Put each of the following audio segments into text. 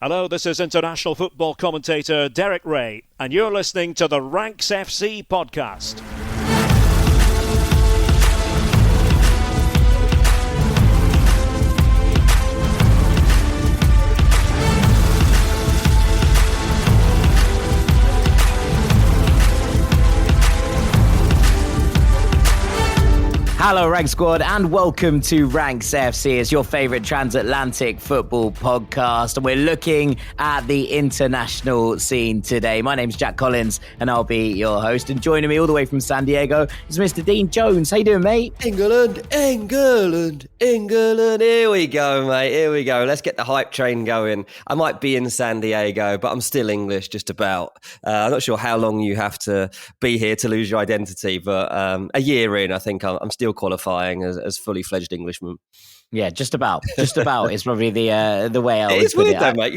Hello, this is international football commentator Derek Ray, and you're listening to the Ranks FC podcast. Hello, Rank Squad, and welcome to Ranks FC. It's your favourite transatlantic football podcast, and we're looking at the international scene today. My name's Jack Collins, and I'll be your host. And joining me all the way from San Diego is Mr. Dean Jones. How you doing, mate? England. Here we go, mate. Here we go. Let's get the hype train going. I might be in San Diego, but I'm still English, just about. I'm not sure how long you have to be here to lose your identity, but a year in, I think I'm still qualifying as fully fledged Englishman. Yeah, just about. Just about is probably the way I would It's put weird it. though, mate.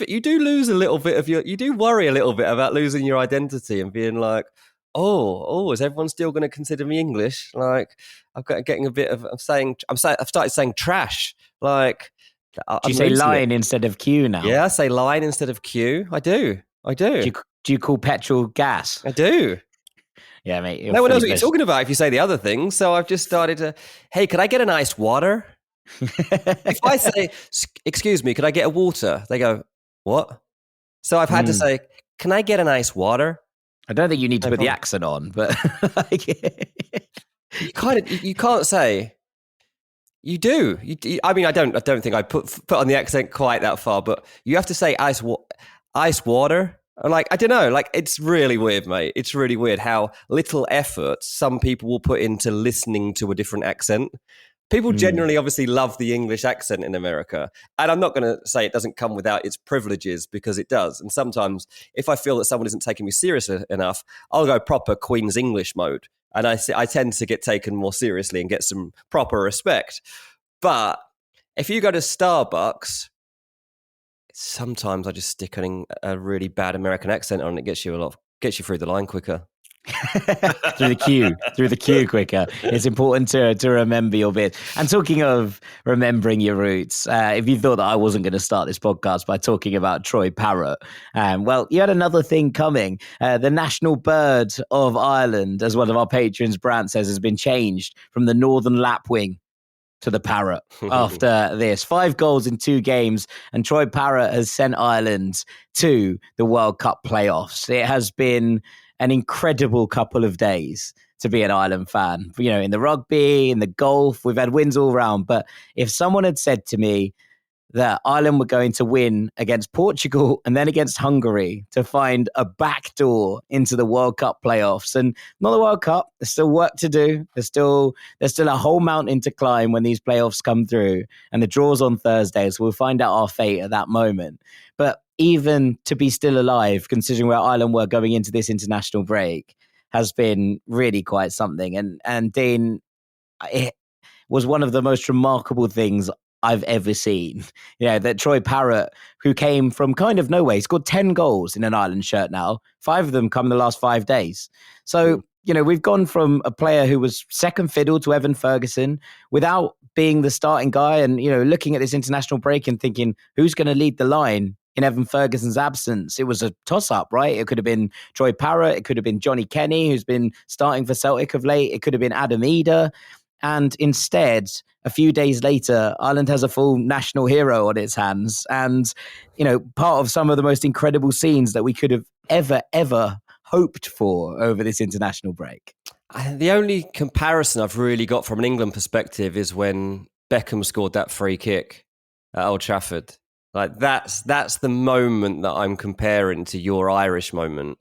You do lose a little bit of you do worry a little bit about losing your identity and being like, oh, is everyone still going to consider me English? Like, getting a bit of. I've started saying trash. Like, Do you say line instead of Q now? Yeah, I say line instead of Q. I do. Do you call petrol gas? I do. Yeah, mate. No one knows what you're talking about if you say the other thing. So I've just started to, hey, could I get an iced water? If I say, excuse me, could I get a water? They go, what? So I've had to say, can I get an iced water? I don't think you need to put the accent on, but you can't say. You do. I mean, I don't think I put on the accent quite that far, but you have to say ice water. Like, I don't know, like, it's really weird, mate. It's really weird how little effort some people will put into listening to a different accent. People generally obviously love the English accent in America. And I'm not going to say it doesn't come without its privileges, because it does. And sometimes if I feel that someone isn't taking me seriously enough, I'll go proper Queen's English mode. And I tend to get taken more seriously and get some proper respect. But if you go to Starbucks, sometimes I just stick a really bad American accent on. It gets you through the line quicker. through the queue quicker. It's important to remember your bit. And talking of remembering your roots, if you thought that I wasn't going to start this podcast by talking about Troy Parrott, well, you had another thing coming. The national bird of Ireland, as one of our patrons, Brant, says, has been changed from the Northern Lapwing to the Parrott after this. 5 goals in 2 games, and Troy Parrott has sent Ireland to the World Cup playoffs. It has been an incredible couple of days to be an Ireland fan. You know, in the rugby, in the golf, we've had wins all round. But if someone had said to me that Ireland were going to win against Portugal and then against Hungary to find a backdoor into the World Cup playoffs, and not the World Cup, there's still work to do. There's still a whole mountain to climb when these playoffs come through, and the draw's on Thursday, so we'll find out our fate at that moment. But even to be still alive, considering where Ireland were going into this international break, has been really quite something. And Dean, it was one of the most remarkable things I've ever seen. Yeah, that Troy Parrott, who came from kind of nowhere, he scored 10 goals in an Ireland shirt now. 5 of them come in the last 5 days. So, you know, we've gone from a player who was second fiddle to Evan Ferguson without being the starting guy, and, you know, looking at this international break and thinking, who's going to lead the line in Evan Ferguson's absence? It was a toss-up, right? It could have been Troy Parrott. It could have been Johnny Kenny, who's been starting for Celtic of late. It could have been Adam Eder. And instead, a few days later, Ireland has a full national hero on its hands. And, you know, part of some of the most incredible scenes that we could have ever hoped for over this international break. The only comparison I've really got from an England perspective is when Beckham scored that free kick at Old Trafford. Like, that's the moment that I'm comparing to your Irish moment.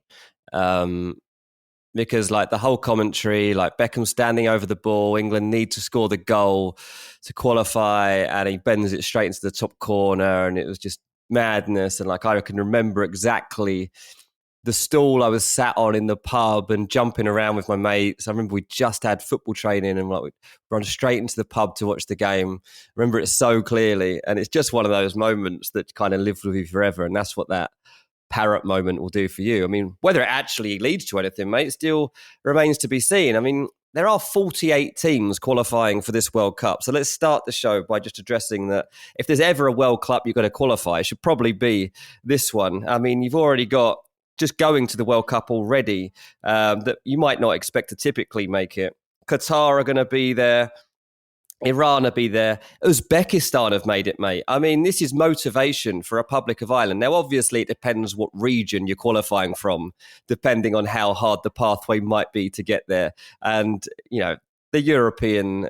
Because, like, the whole commentary, like, Beckham standing over the ball, England need to score the goal to qualify, and he bends it straight into the top corner, and it was just madness. And, like, I can remember exactly the stool I was sat on in the pub and jumping around with my mates. I remember we just had football training and, like, we run straight into the pub to watch the game. I remember it so clearly, and it's just one of those moments that kind of lived with you forever, and that's what that Parrott moment will do for you. I mean, whether it actually leads to anything, mate, still remains to be seen. I mean, there are 48 teams qualifying for this World Cup. So let's start the show by just addressing that if there's ever a World Cup you've got to qualify, it should probably be this one. I mean, you've already got, just going to the World Cup already, that you might not expect to typically make it. Qatar are going to be there. Iran will be there. Uzbekistan have made it, mate. I mean, this is motivation for Republic of Ireland. Now, obviously, it depends what region you're qualifying from, depending on how hard the pathway might be to get there. And, the European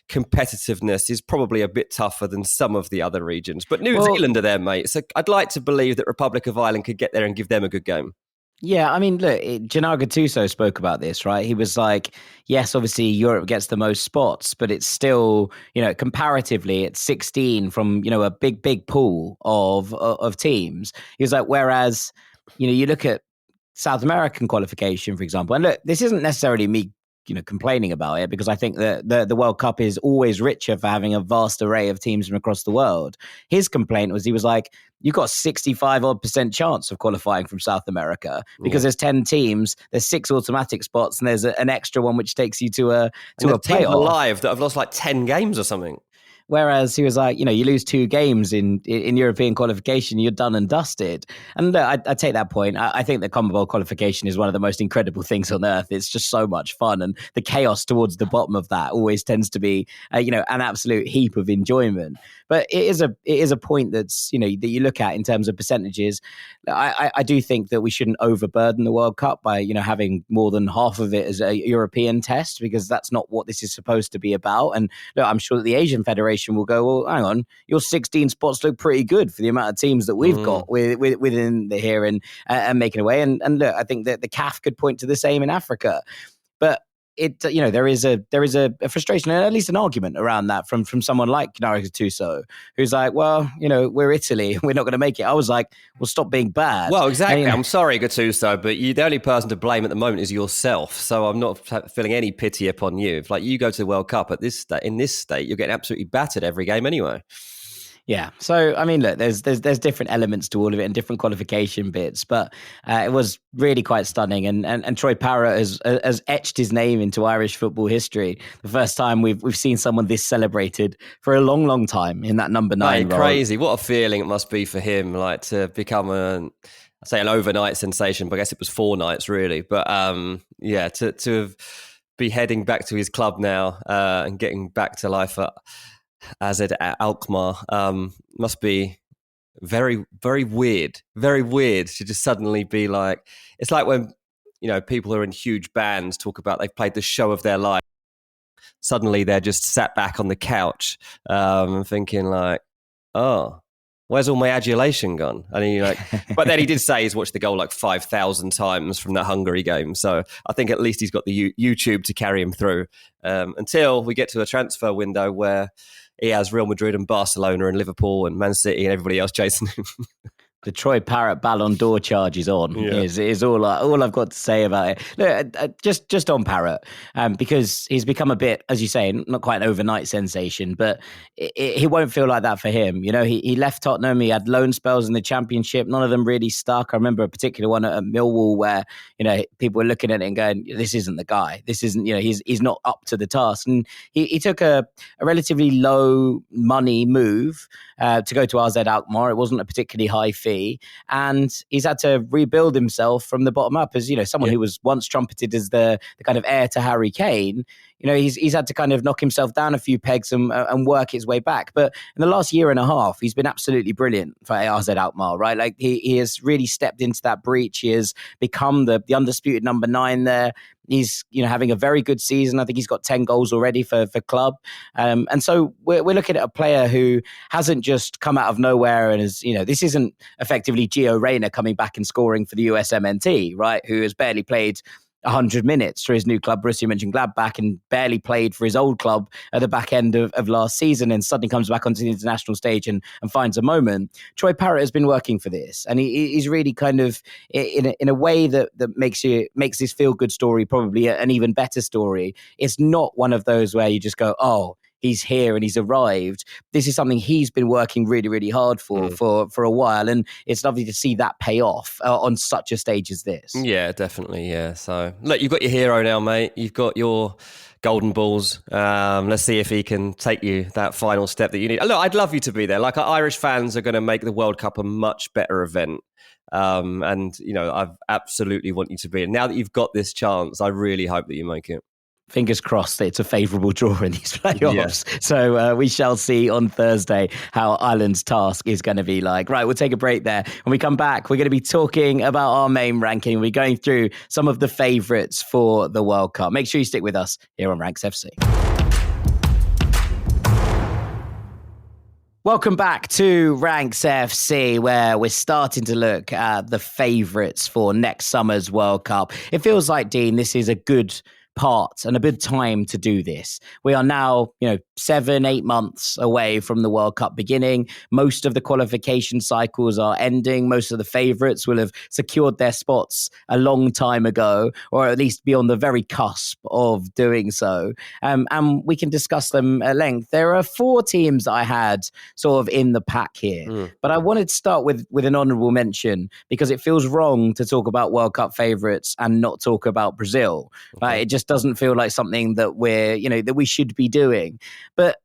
competitiveness is probably a bit tougher than some of the other regions. But New Zealand are there, mate. So I'd like to believe that Republic of Ireland could get there and give them a good game. Yeah, I mean, look, Gennaro Gattuso spoke about this, right? He was like, yes, obviously Europe gets the most spots, but it's still, comparatively, it's 16 from, a big pool of teams. He was like, whereas, you look at South American qualification, for example, and look, this isn't necessarily me complaining about it, because I think that the World Cup is always richer for having a vast array of teams from across the world. His complaint was, he was like, you've got 65% chance of qualifying from South America because there's 10 teams, there's 6 automatic spots, and there's an extra one which takes you to a playoff. Alive that have lost like 10 games or something. Whereas he was like, you lose 2 games in European qualification, you're done and dusted. And I take that point. I think the CONMEBOL qualification is one of the most incredible things on earth. It's just so much fun. And the chaos towards the bottom of that always tends to be, an absolute heap of enjoyment. But it is a point that's, that you look at in terms of percentages. I do think that we shouldn't overburden the World Cup by, having more than half of it as a European test, because that's not what this is supposed to be about. And look, I'm sure that the Asian Federation will go, well, hang on, your 16 spots look pretty good for the amount of teams that we've got within the here and making away. And look, I think that the CAF could point to the same in Africa. But there is a frustration, and at least an argument around that from someone like Gennaro Gattuso, who's like, well, we're Italy, we're not going to make it. I was like, well, stop being bad. Well, exactly. I'm sorry, Gattuso, but the only person to blame at the moment is yourself. So I'm not feeling any pity upon you. If you go to the World Cup in this state, you're getting absolutely battered every game anyway. Yeah. So, I mean, look, there's different elements to all of it and different qualification bits, but it was really quite stunning. And Troy Parrott has etched his name into Irish football history. The first time we've seen someone this celebrated for a long, long time in that number 9 role. Crazy. What a feeling it must be for him, to become an overnight sensation, but I guess it was 4 nights really. But to be heading back to his club now and getting back to life as at Alkmaar must be very, very weird. Very weird to just suddenly be like, it's like when, people who are in huge bands talk about they've played the show of their life. Suddenly they're just sat back on the couch thinking like, oh, where's all my adulation gone? And he but then he did say he's watched the goal 5,000 times from that Hungary game. So I think at least he's got the YouTube to carry him through until we get to a transfer window where he has Real Madrid and Barcelona and Liverpool and Man City and everybody else chasing him. The Troy Parrott Ballon d'Or charge is on. Is all I've got to say about it. Look, just on Parrott, because he's become a bit, as you say, not quite an overnight sensation, but he won't feel like that for him. He left Tottenham. He had loan spells in the Championship. None of them really stuck. I remember a particular one at Millwall where people were looking at it and going, "This isn't the guy. This isn't. He's not up to the task." And he took a relatively low money move to go to RZ Alkmaar. It wasn't a particularly high fee. And he's had to rebuild himself from the bottom up as, someone who was once trumpeted as the kind of heir to Harry Kane. He's had to kind of knock himself down a few pegs and work his way back. But in the last year and a half, he's been absolutely brilliant for RZ Alkmaar, right? He has really stepped into that breach. He has become the undisputed number 9 there. He's having a very good season. I think he's got 10 goals already for club. And so we're looking at a player who hasn't just come out of nowhere and is, this isn't effectively Gio Reyna coming back and scoring for the USMNT, right? Who has barely played 100 minutes for his new club, Borussia Mönchengladbach, and barely played for his old club at the back end of last season, and suddenly comes back onto the international stage and finds a moment. Troy Parrott has been working for this, and he's really kind of in a way that makes this feel good story probably an even better story. It's not one of those where you just go, oh, he's here and he's arrived. This is something he's been working really, really hard for a while. And it's lovely to see that pay off on such a stage as this. Yeah, definitely. Yeah. So look, you've got your hero now, mate. You've got your golden balls. Let's see if he can take you that final step that you need. Look, I'd love you to be there. Like, our Irish fans are going to make the World Cup a much better event. And, I absolutely want you to be. And now that you've got this chance, I really hope that you make it. Fingers crossed that it's a favourable draw in these playoffs. Yeah. So we shall see on Thursday how Ireland's task is going to be like. Right, we'll take a break there. When we come back, we're going to be talking about our main ranking. We're going through some of the favourites for the World Cup. Make sure you stick with us here on Ranks FC. Welcome back to Ranks FC, where we're starting to look at the favourites for next summer's World Cup. It feels like, Dean, this is a good part and a good time to do this. We are now, 7-8 months away from the World Cup beginning. Most of the qualification cycles are ending. Most of the favourites will have secured their spots a long time ago, or at least be on the very cusp of doing so. And we can discuss them at length. There are 4 teams I had sort of in the pack here, but I wanted to start with an honourable mention because it feels wrong to talk about World Cup favourites and not talk about Brazil. Okay. It just doesn't feel like something that that we should be doing. But,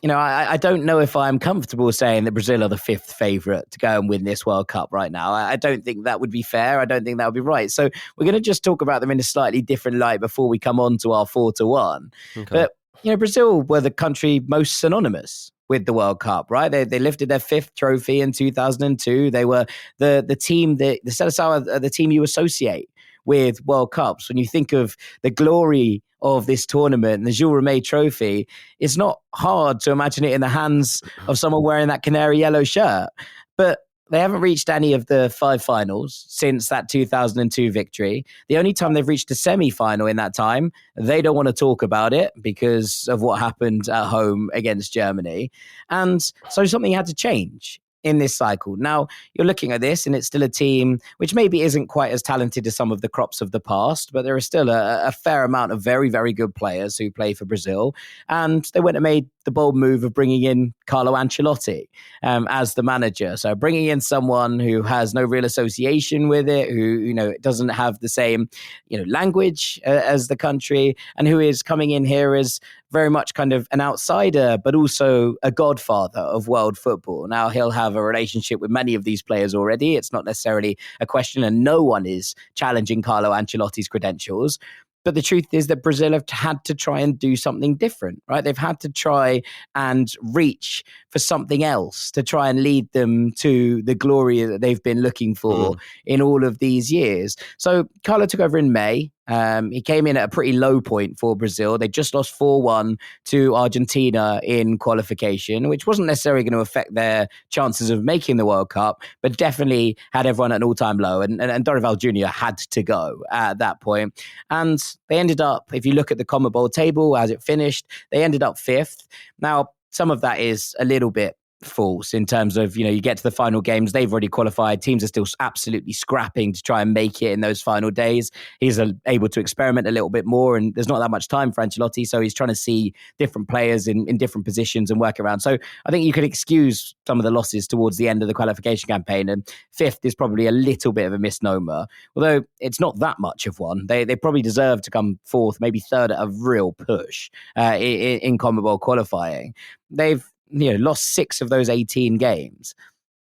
I don't know if I'm comfortable saying that Brazil are the 5th favourite to go and win this World Cup right now. I don't think that would be fair. I don't think that would be right. So we're going to just talk about them in a slightly different light before we come on to our 4-1. Okay. But, Brazil were the country most synonymous with the World Cup, right? They lifted their 5th trophy in 2002. They were the team, the Seleção are the team you associate with World Cups. When you think of the glory of this tournament, the Jules Rimet Trophy, it's not hard to imagine it in the hands of someone wearing that canary yellow shirt. But they haven't reached any of the 5 finals since that 2002 victory. The only time they've reached a semi-final in that time, they don't want to talk about it because of what happened at home against Germany. And so something had to change in this cycle. Now, you're looking at this and it's still a team which maybe isn't quite as talented as some of the crops of the past, but there is still a fair amount of very, very good players who play for Brazil. And they went and made the bold move of bringing in Carlo Ancelotti as the manager. So bringing in someone who has no real association with it, who, doesn't have the same, language as the country, and who is coming in here as very much kind of an outsider, but also a godfather of world football. Now, he'll have a relationship with many of these players already. It's not necessarily a question, and no one is challenging Carlo Ancelotti's credentials. But the truth is that Brazil have had to try and do something different, right? They've had to try and reach for something else to try and lead them to the glory that they've been looking for in all of these years. So Carlo took over in May. He came in at a pretty low point for Brazil. They just lost 4-1 to Argentina in qualification, which wasn't necessarily going to affect their chances of making the World Cup, but definitely had everyone at an all-time low. And Dorival Jr. had to go at that point. And they ended up, if you look at the CONMEBOL table as it finished, they ended up 5th. Now, some of that is a little bit false in terms of, you get to the final games, they've already qualified. Teams are still absolutely scrapping to try and make it in those final days. He's able to experiment a little bit more, and there's not that much time for Ancelotti, so he's trying to see different players in different positions and work around. So I think you could excuse some of the losses towards the end of the qualification campaign, and 5th is probably a little bit of a misnomer, although it's not that much of one. They probably deserve to come 4th, maybe 3rd at a real push in CONMEBOL qualifying. They've lost 6 of those 18 games.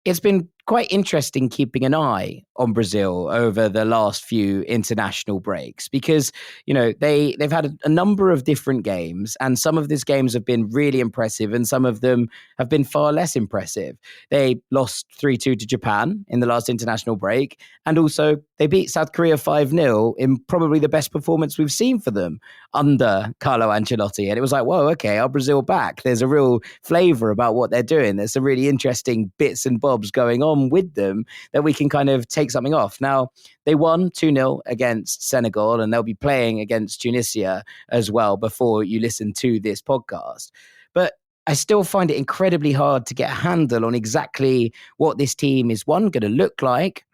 It's been quite interesting keeping an eye on Brazil over the last few international breaks because, they've had a number of different games, and some of these games have been really impressive and some of them have been far less impressive. They lost 3-2 to Japan in the last international break, and also they beat South Korea 5-0 in probably the best performance we've seen for them under Carlo Ancelotti. And it was like, whoa, okay, are Brazil back? There's a real flavour about what they're doing. There's some really interesting bits and bobs going on with them that we can kind of take something off. Now, they won 2-0 against Senegal, and they'll be playing against Tunisia as well before you listen to this podcast. But I still find it incredibly hard to get a handle on exactly what this team is, one, going to look like,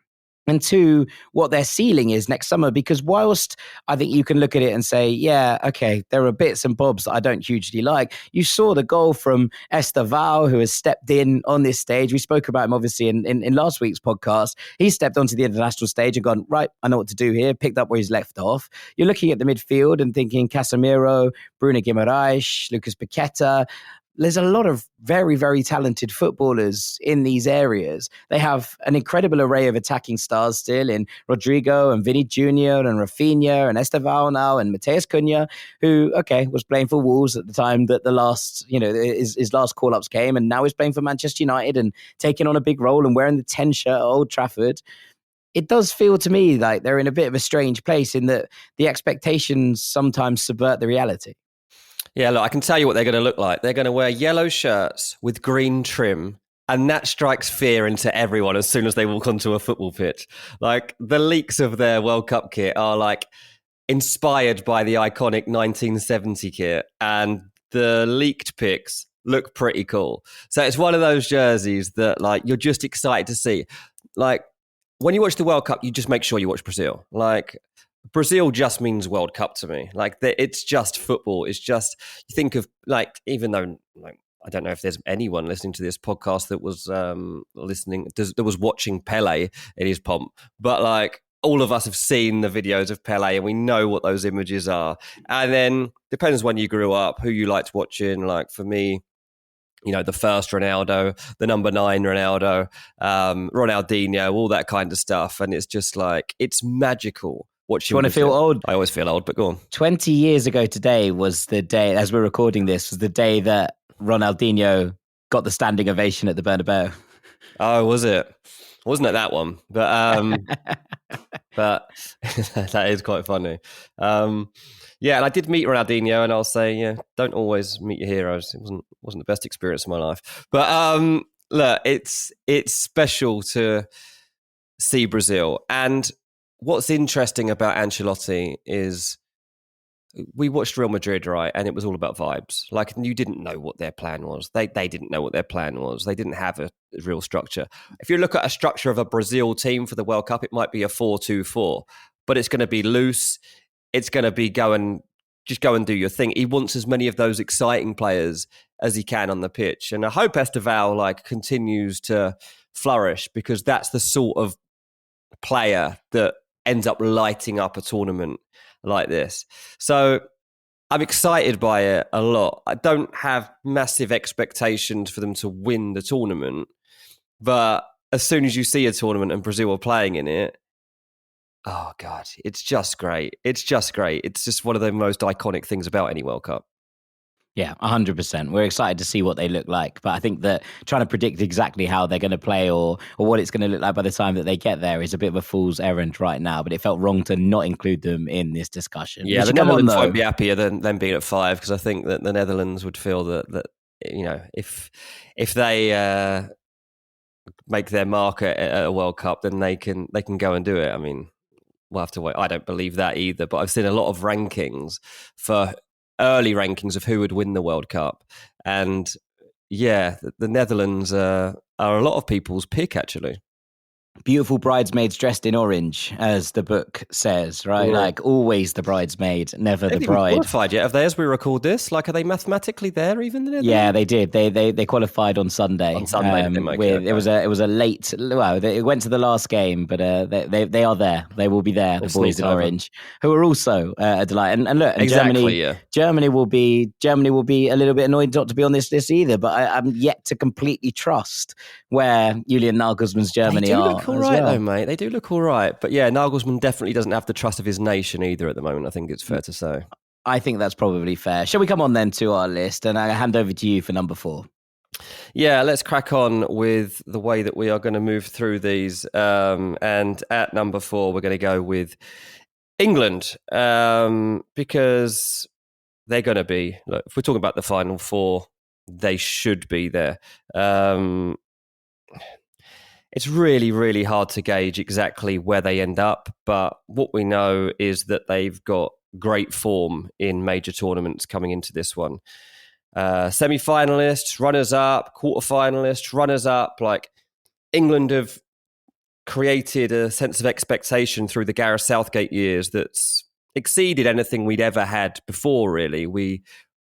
and two, what their ceiling is next summer. Because whilst I think you can look at it and say, yeah, okay, there are bits and bobs that I don't hugely like. You saw the goal from Estevao, who has stepped in on this stage. We spoke about him, obviously, in last week's podcast. He stepped onto the international stage and gone, right, I know what to do here, picked up where he's left off. You're looking at the midfield and thinking Casemiro, Bruno Guimaraes, Lucas Paqueta. There's a lot of very, very talented footballers in these areas. They have an incredible array of attacking stars still in Rodrigo and Vinny Jr. and Rafinha and Estevao now and Mateus Cunha, who, okay, was playing for Wolves at the time that the last, his last call-ups came, and now he's playing for Manchester United and taking on a big role and wearing the 10 shirt at Old Trafford. It does feel to me like they're in a bit of a strange place in that the expectations sometimes subvert the reality. Yeah, look, I can tell you what they're going to look like. They're going to wear yellow shirts with green trim, and that strikes fear into everyone as soon as they walk onto a football pitch. Like, the leaks of their World Cup kit are like inspired by the iconic 1970 kit, and the leaked pics look pretty cool. So it's one of those jerseys that, like, you're just excited to see. Like, when you watch the World Cup, you just make sure you watch Brazil. Like, Brazil just means World Cup to me. Like, it's just football. It's just, you think of, like, even though, like, I don't know if there's anyone listening to this podcast that was that was watching Pele in his pomp, but like, all of us have seen the videos of Pele and we know what those images are. And then depends when you grew up, who you liked watching. Like, for me, the first Ronaldo, the number 9 Ronaldo, Ronaldinho, all that kind of stuff. And it's just like, it's magical. Do you want to feel old? I always feel old, but go on. 20 years ago today was the day, as we're recording this, was the day that Ronaldinho got the standing ovation at the Bernabeu. Oh, was it? Wasn't it that one? But but that is quite funny. Yeah, and I did meet Ronaldinho, and I'll say, don't always meet your heroes. It wasn't the best experience of my life. But look, it's special to see Brazil. And what's interesting about Ancelotti is we watched Real Madrid, right? And it was all about vibes. Like, you didn't know what their plan was. They didn't know what their plan was. They didn't have a real structure. If you look at a structure of a Brazil team for the World Cup, it might be a 4-2-4, but it's going to be loose. It's going to be just go and do your thing. He wants as many of those exciting players as he can on the pitch. And I hope Estevao continues to flourish, because that's the sort of player that ends up lighting up a tournament like this. So I'm excited by it a lot. I don't have massive expectations for them to win the tournament, but as soon as you see a tournament and Brazil are playing in it, oh God, it's just great. It's just great. It's just one of the most iconic things about any World Cup. Yeah, 100%. We're excited to see what they look like. But I think that trying to predict exactly how they're going to play or what it's going to look like by the time that they get there is a bit of a fool's errand right now. But it felt wrong to not include them in this discussion. Yeah, the Netherlands won't be happier than them being at 5, because I think that the Netherlands would feel that if they make their mark at a World Cup, then they can go and do it. I mean, we'll have to wait. I don't believe that either. But I've seen a lot of rankings for early rankings of who would win the World Cup. And yeah, the Netherlands are a lot of people's pick, actually. Beautiful bridesmaids dressed in orange, as the book says, right? Yeah. Like, always the bridesmaid, never the bride. They qualified yet? Have they, as we record this? Like, are they mathematically there even? Yeah, they did. They qualified on Sunday. On Sunday, it was a late. Well, it went to the last game, but they are there. They will be there. The boys in orange, who are also a delight. And look, exactly, Germany will be a little bit annoyed not to be on this list either. But I'm yet to completely trust where Julian Nagelsmann's Germany are. All right, though, mate. They do look all right. But yeah, Nagelsmann definitely doesn't have the trust of his nation either at the moment, I think it's fair to say. I think that's probably fair. Shall we come on then to our list? And I hand over to you for number 4. Yeah, let's crack on with the way that we are going to move through these. And at number 4, we're going to go with England, because they're going to be, look, if we're talking about the Final 4, they should be there. It's really, really hard to gauge exactly where they end up, but what we know is that they've got great form in major tournaments coming into this one. Semi-finalists, runners-up, quarter-finalists, runners-up. Like, England have created a sense of expectation through the Gareth Southgate years that's exceeded anything we'd ever had before, really. We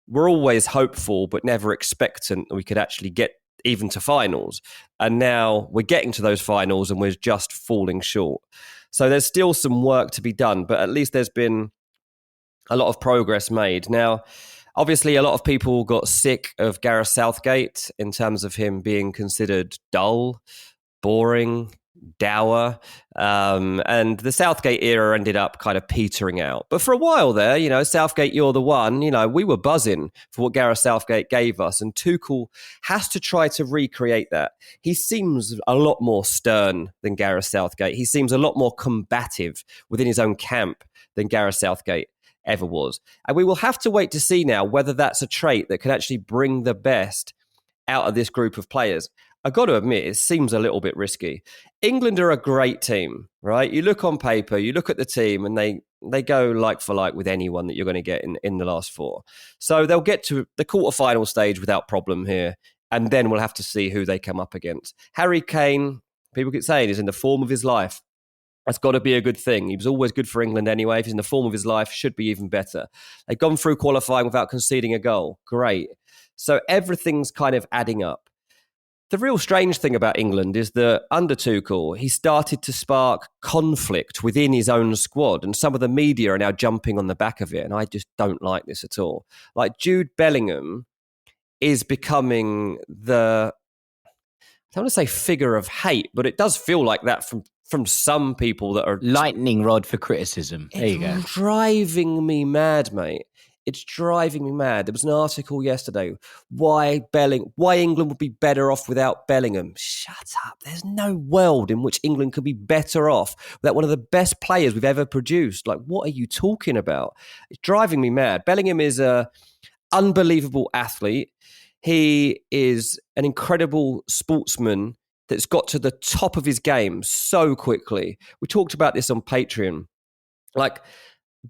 were always hopeful, but never expectant that we could actually get even to finals. And now we're getting to those finals and we're just falling short. So there's still some work to be done, but at least there's been a lot of progress made. Now, obviously, a lot of people got sick of Gareth Southgate in terms of him being considered dull, boring, dour. And the Southgate era ended up kind of petering out. But for a while there, Southgate, you're the one, we were buzzing for what Gareth Southgate gave us. And Tuchel has to try to recreate that. He seems a lot more stern than Gareth Southgate. He seems a lot more combative within his own camp than Gareth Southgate ever was. And we will have to wait to see now whether that's a trait that can actually bring the best out of this group of players. I've got to admit, it seems a little bit risky. England are a great team, right? You look on paper, you look at the team, and they go like for like with anyone that you're going to get in the last four. So they'll get to the quarterfinal stage without problem here, and then we'll have to see who they come up against. Harry Kane, people keep saying, is in the form of his life. That's got to be a good thing. He was always good for England anyway. If he's in the form of his life, should be even better. They've gone through qualifying without conceding a goal. Great. So everything's kind of adding up. The real strange thing about England is that under Tuchel, he started to spark conflict within his own squad, and some of the media are now jumping on the back of it, and I just don't like this at all. Like Jude Bellingham is becoming I don't want to say figure of hate, but it does feel like that from some people that are... Lightning rod for criticism. There you go. It's driving me mad, mate. It's driving me mad. There was an article yesterday. Why England would be better off without Bellingham? Shut up. There's no world in which England could be better off without one of the best players we've ever produced. Like, what are you talking about? It's driving me mad. Bellingham is an unbelievable athlete. He is an incredible sportsman that's got to the top of his game so quickly. We talked about this on Patreon. Like,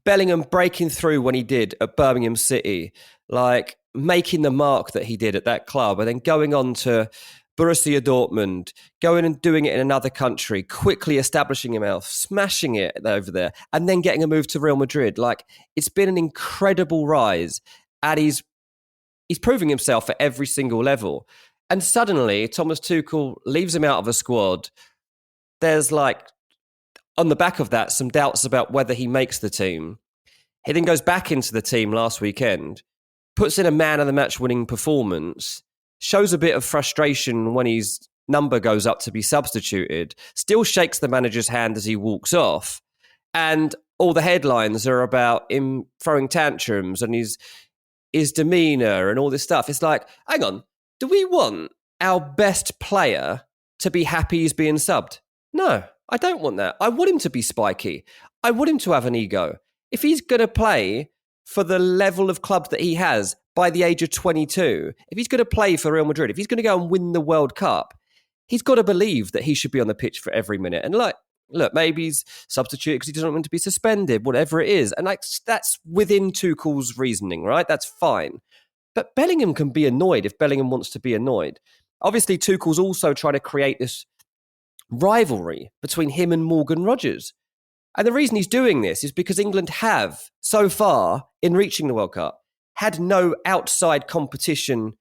Bellingham breaking through when he did at Birmingham City, like making the mark that he did at that club, and then going on to Borussia Dortmund, going and doing it in another country, quickly establishing himself, smashing it over there, and then getting a move to Real Madrid. Like, it's been an incredible rise, and he's proving himself at every single level. And suddenly, Thomas Tuchel leaves him out of a squad. There's on the back of that, some doubts about whether he makes the team. He then goes back into the team last weekend, puts in a man of the match winning performance, shows a bit of frustration when his number goes up to be substituted, still shakes the manager's hand as he walks off. And all the headlines are about him throwing tantrums and his demeanor and all this stuff. It's like, hang on, do we want our best player to be happy he's being subbed? No, I don't want that. I want him to be spiky. I want him to have an ego. If he's going to play for the level of club that he has by the age of 22, if he's going to play for Real Madrid, if he's going to go and win the World Cup, he's got to believe that he should be on the pitch for every minute. And look, maybe he's substituted because he doesn't want to be suspended, whatever it is. And that's within Tuchel's reasoning, right? That's fine. But Bellingham can be annoyed if Bellingham wants to be annoyed. Obviously, Tuchel's also trying to create this rivalry between him and Morgan Rogers. And the reason he's doing this is because England have, so far, in reaching the World Cup, had no outside competition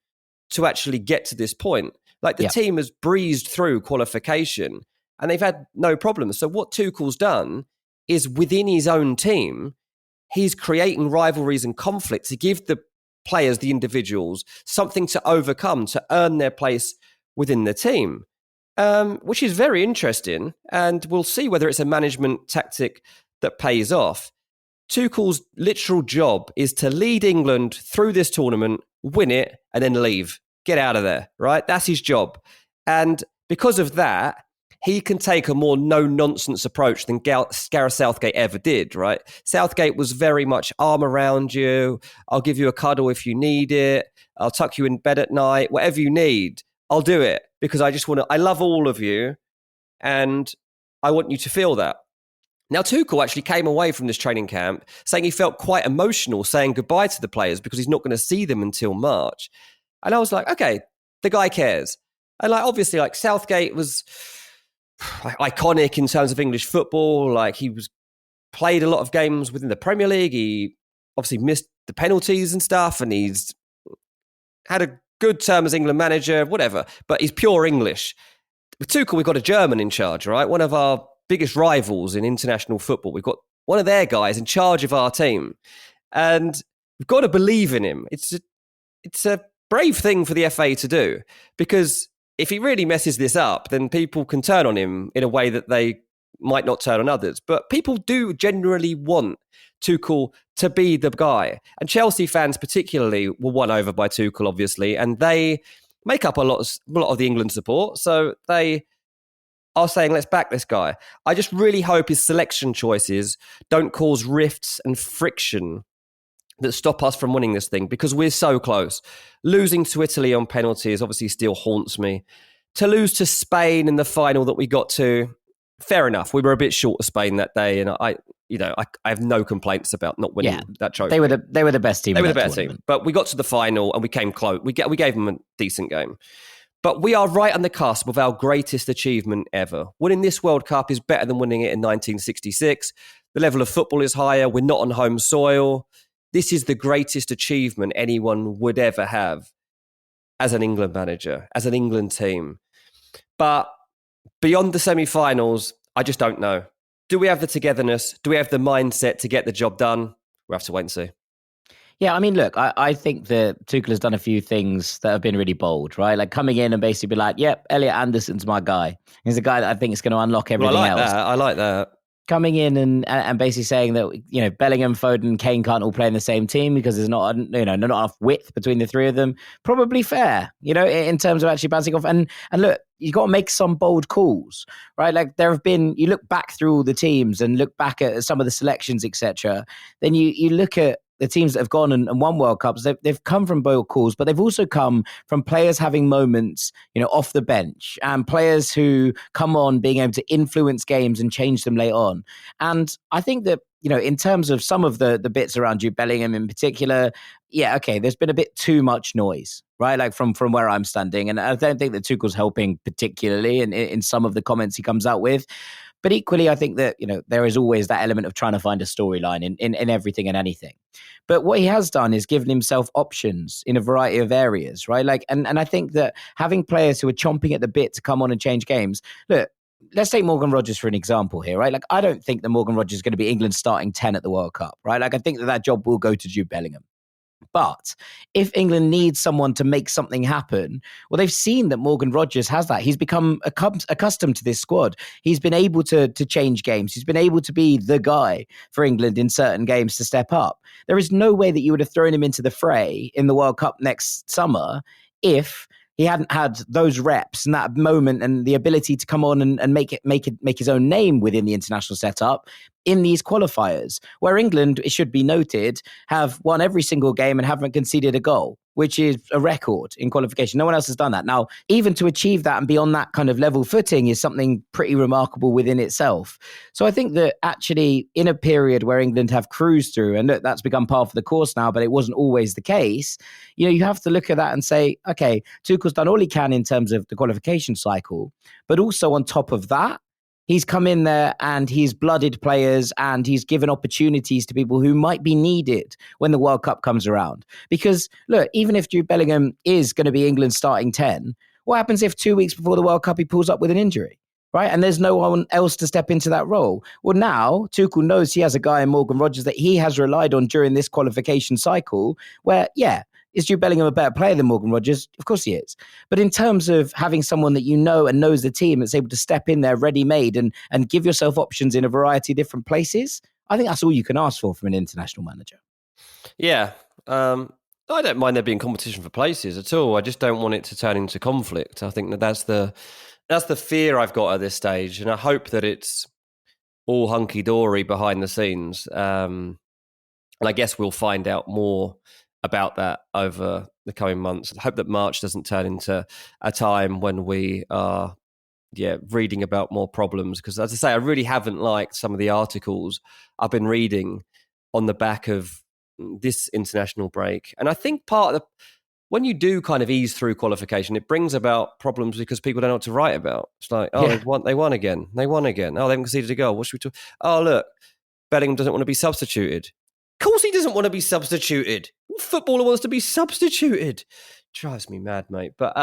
to actually get to this point. Like, the team has breezed through qualification and they've had no problems. So what Tuchel's done is, within his own team, he's creating rivalries and conflict to give the players, the individuals, something to overcome, to earn their place within the team. Which is very interesting, and we'll see whether it's a management tactic that pays off. Tuchel's literal job is to lead England through this tournament, win it, and then leave. Get out of there, right? That's his job. And because of that, he can take a more no-nonsense approach than Gareth Southgate ever did, right? Southgate was very much arm around you. I'll give you a cuddle if you need it. I'll tuck you in bed at night. Whatever you need, I'll do it because I love all of you and I want you to feel that. Now, Tuchel actually came away from this training camp saying he felt quite emotional saying goodbye to the players because he's not going to see them until March. And I was like, okay, the guy cares. And obviously, Southgate was iconic in terms of English football. Like he was played a lot of games within the Premier League. He obviously missed the penalties and stuff, and he's had a good term as England manager, whatever. But he's pure English. With Tuchel, we've got a German in charge, right? One of our biggest rivals in international football. We've got one of their guys in charge of our team, and we've got to believe in him. It's a brave thing for the FA to do, because if he really messes this up, then people can turn on him in a way that they might not turn on others. But people do generally want Tuchel to be the guy. And Chelsea fans particularly were won over by Tuchel, obviously, and they make up a lot of the England support. So they are saying, let's back this guy. I just really hope his selection choices don't cause rifts and friction that stop us from winning this thing, because we're so close. Losing to Italy on penalties obviously still haunts me. To lose to Spain in the final that we got to, fair enough. We were a bit short of Spain that day, and I have no complaints about not winning that trophy. They were the best team. They were the best team, but we got to the final and we came close. We gave them a decent game. But we are right on the cusp of our greatest achievement ever. Winning this World Cup is better than winning it in 1966. The level of football is higher. We're not on home soil. This is the greatest achievement anyone would ever have as an England manager, as an England team. But beyond the semi-finals, I just don't know. Do we have the togetherness? Do we have the mindset to get the job done? We'll have to wait and see. Yeah, I mean, look, I think that Tuchel has done a few things that have been really bold, right? Like coming in and basically be like, yep, Elliot Anderson's my guy. He's a guy that I think is going to unlock everything else. I like that. Coming in and basically saying that, you know, Bellingham, Foden, Kane can't all play in the same team because there's not enough width between the three of them. Probably fair, you know, in terms of actually bouncing off. And look, you got to make some bold calls, right? Like there have been, you look back through all the teams and look back at some of the selections, etc. Then you look at the teams that have gone and won World Cups. They've come from bold calls, but they've also come from players having moments, you know, off the bench, and players who come on being able to influence games and change them later on. And I think that, you know, in terms of some of the bits around Jude Bellingham in particular, yeah, okay, there's been a bit too much noise, right? Like from where I'm standing. And I don't think that Tuchel's helping particularly in some of the comments he comes out with. But equally, I think that, you know, there is always that element of trying to find a storyline in everything and anything. But what he has done is given himself options in a variety of areas, right? Like, and I think that having players who are chomping at the bit to come on and change games, look, let's take Morgan Rogers for an example here, right? Like, I don't think that Morgan Rogers is going to be England's starting 10 at the World Cup, right? Like, I think that job will go to Jude Bellingham. But if England needs someone to make something happen, well, they've seen that Morgan Rogers has that. He's become accustomed to this squad. He's been able to change games. He's been able to be the guy for England in certain games to step up. There is no way that you would have thrown him into the fray in the World Cup next summer if he hadn't had those reps and that moment and the ability to come on and make his own name within the international setup in these qualifiers, where England, it should be noted, have won every single game and haven't conceded a goal, which is a record in qualification. No one else has done that. Now, even to achieve that and be on that kind of level footing is something pretty remarkable within itself. So I think that actually in a period where England have cruised through, and look, that's become part of the course now, but it wasn't always the case, you know, you have to look at that and say, okay, Tuchel's done all he can in terms of the qualification cycle, but also on top of that, he's come in there and he's blooded players and he's given opportunities to people who might be needed when the World Cup comes around. Because, look, even if Jude Bellingham is going to be England's starting 10, what happens if 2 weeks before the World Cup he pulls up with an injury, right? And there's no one else to step into that role. Well, now Tuchel knows he has a guy in Morgan Rogers that he has relied on during this qualification cycle where, yeah, is Jude Bellingham a better player than Morgan Rogers? Of course he is. But in terms of having someone that you know and knows the team that's able to step in there ready-made and give yourself options in a variety of different places, I think that's all you can ask for from an international manager. Yeah. I don't mind there being competition for places at all. I just don't want it to turn into conflict. I think that's the fear I've got at this stage. And I hope that it's all hunky-dory behind the scenes. And I guess we'll find out more about that over the coming months. I hope that March doesn't turn into a time when we are reading about more problems, because as I say, I really haven't liked some of the articles I've been reading on the back of this international break. And I think part of when you do kind of ease through qualification, it brings about problems because people don't know what to write about. It's like, they won again. They won again. Oh, they haven't conceded a goal. What should we do? Oh, look, Bellingham doesn't want to be substituted. Of course he doesn't want to be substituted. What footballer wants to be substituted? Drives me mad, mate. But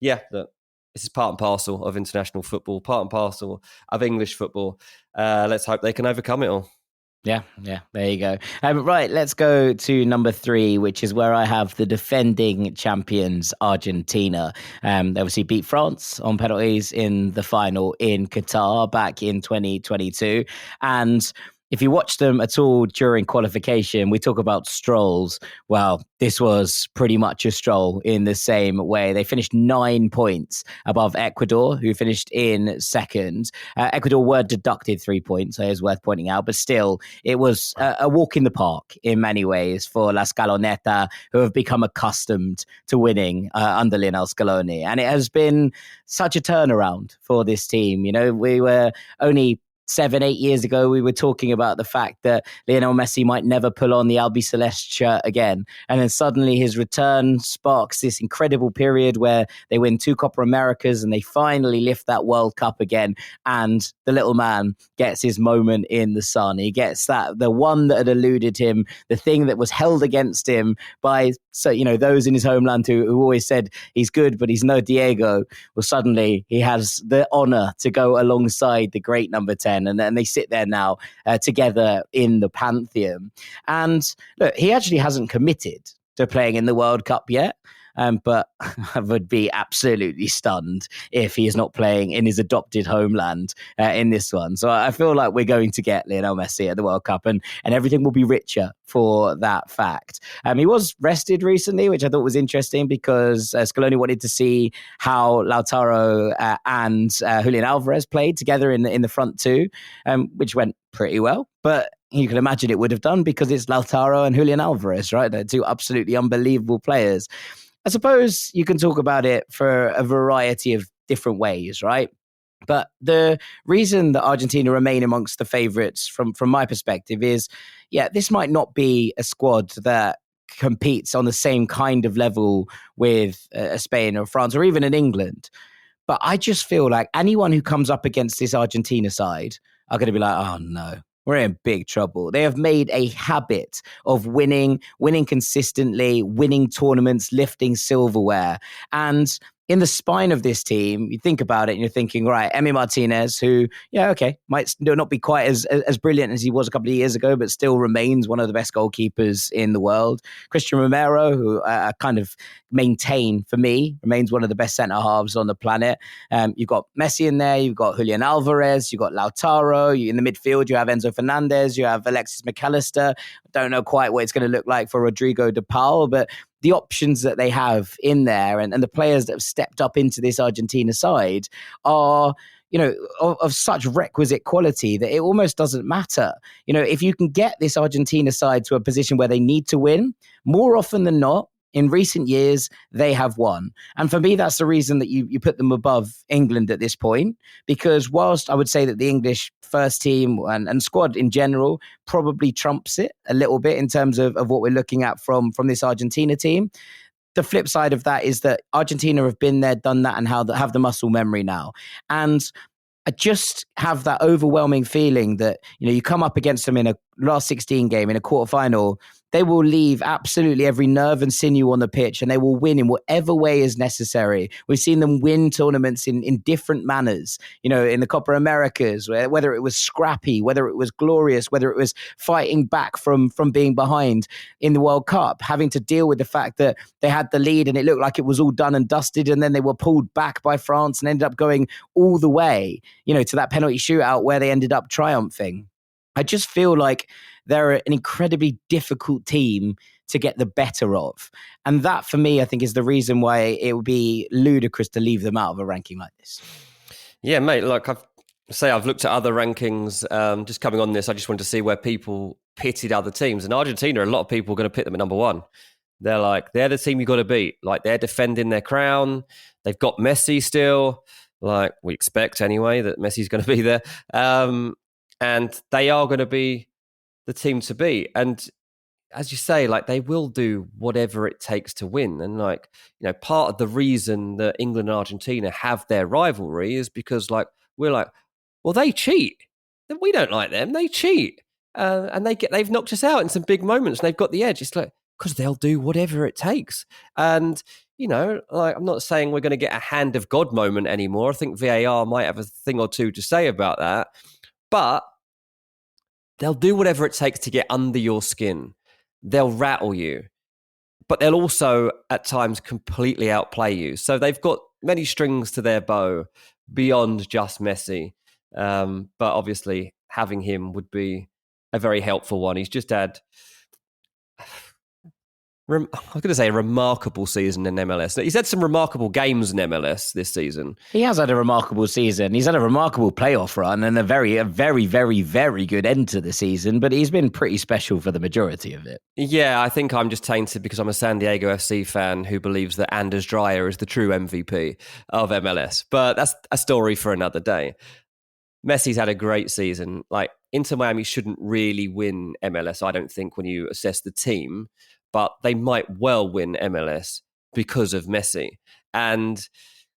look, this is part and parcel of international football, part and parcel of English football. Let's hope they can overcome it all. Yeah, there you go. Right, let's go to number 3, which is where I have the defending champions, Argentina. They obviously beat France on penalties in the final in Qatar back in 2022. And if you watch them at all during qualification, we talk about strolls. Well, this was pretty much a stroll in the same way. They finished 9 points above Ecuador, who finished in second. Ecuador were deducted 3 points, so it's worth pointing out. But still, it was a walk in the park in many ways for La Scaloneta, who have become accustomed to winning under Lionel Scaloni. And it has been such a turnaround for this team. You know, we were only 7-8 years ago, we were talking about the fact that Lionel Messi might never pull on the Albiceleste shirt again. And then suddenly his return sparks this incredible period where they win 2 Copa Americas and they finally lift that World Cup again. And the little man gets his moment in the sun. He gets the one that had eluded him, the thing that was held against him by, those in his homeland who always said he's good, but he's no Diego. Well, suddenly he has the honor to go alongside the great number 10. And then they sit there now together in the Pantheon. And look, he actually hasn't committed to playing in the World Cup yet. But I would be absolutely stunned if he is not playing in his adopted homeland in this one. So I feel like we're going to get Lionel Messi at the World Cup and everything will be richer for that fact. He was rested recently, which I thought was interesting because Scaloni wanted to see how Lautaro and Julian Alvarez played together in the front two, which went pretty well. But you can imagine it would have done because it's Lautaro and Julian Alvarez, right? They're 2 absolutely unbelievable players. I suppose you can talk about it for a variety of different ways, right? But the reason that Argentina remain amongst the favourites from my perspective is, this might not be a squad that competes on the same kind of level with Spain or France or even in England. But I just feel like anyone who comes up against this Argentina side are going to be like, oh no, we're in big trouble. They have made a habit of winning consistently, winning tournaments, lifting silverware. And in the spine of this team, you think about it and you're thinking, right, Emi Martinez, who, might not be quite as brilliant as he was a couple of years ago, but still remains one of the best goalkeepers in the world. Christian Romero, who I kind of maintain, for me, remains one of the best centre-halves on the planet. You've got Messi in there, you've got Julian Alvarez, you've got Lautaro, in the midfield, you have Enzo Fernandez, you have Alexis McAllister. I don't know quite what it's going to look like for Rodrigo de Paul, but the options that they have in there and the players that have stepped up into this Argentina side are, of such requisite quality that it almost doesn't matter. If you can get this Argentina side to a position where they need to win, more often than not, in recent years, they have won. And for me, that's the reason that you put them above England at this point, because whilst I would say that the English first team and squad in general probably trumps it a little bit in terms of what we're looking at from this Argentina team, the flip side of that is that Argentina have been there, done that, and have the muscle memory now. And I just have that overwhelming feeling that, you come up against them in a last 16 game, in a quarterfinal, they will leave absolutely every nerve and sinew on the pitch and they will win in whatever way is necessary. We've seen them win tournaments in different manners, in the Copa Americas, whether it was scrappy, whether it was glorious, whether it was fighting back from being behind in the World Cup, having to deal with the fact that they had the lead and it looked like it was all done and dusted. And then they were pulled back by France and ended up going all the way, to that penalty shootout where they ended up triumphing. I just feel like they're an incredibly difficult team to get the better of. And that, for me, I think is the reason why it would be ludicrous to leave them out of a ranking like this. Yeah, mate, look, I've looked at other rankings. Just coming on this, I just wanted to see where people pitted other teams. And Argentina, a lot of people are going to pit them at number 1. They're the team you've got to beat. Like, they're defending their crown. They've got Messi still. Like, we expect anyway that Messi's going to be there. And they are going to be the team to beat. And as you say, like they will do whatever it takes to win. And like, part of the reason that England and Argentina have their rivalry is because like, we're like, well, they cheat. We don't like them. They cheat. And they've knocked us out in some big moments and they've got the edge. It's like, because they'll do whatever it takes. And, like I'm not saying we're going to get a hand of God moment anymore. I think VAR might have a thing or two to say about that. But they'll do whatever it takes to get under your skin. They'll rattle you. But they'll also at times completely outplay you. So they've got many strings to their bow beyond just Messi. But obviously having him would be a very helpful one. He's just had... I was going to say a remarkable season in MLS. He's had some remarkable games in MLS this season. He has had a remarkable season. He's had a remarkable playoff run and a very, very, very good end to the season, but he's been pretty special for the majority of it. Yeah, I think I'm just tainted because I'm a San Diego FC fan who believes that Anders Dreyer is the true MVP of MLS. But that's a story for another day. Messi's had a great season. Like, Inter Miami shouldn't really win MLS, I don't think, when you assess the team. But they might well win MLS because of Messi. And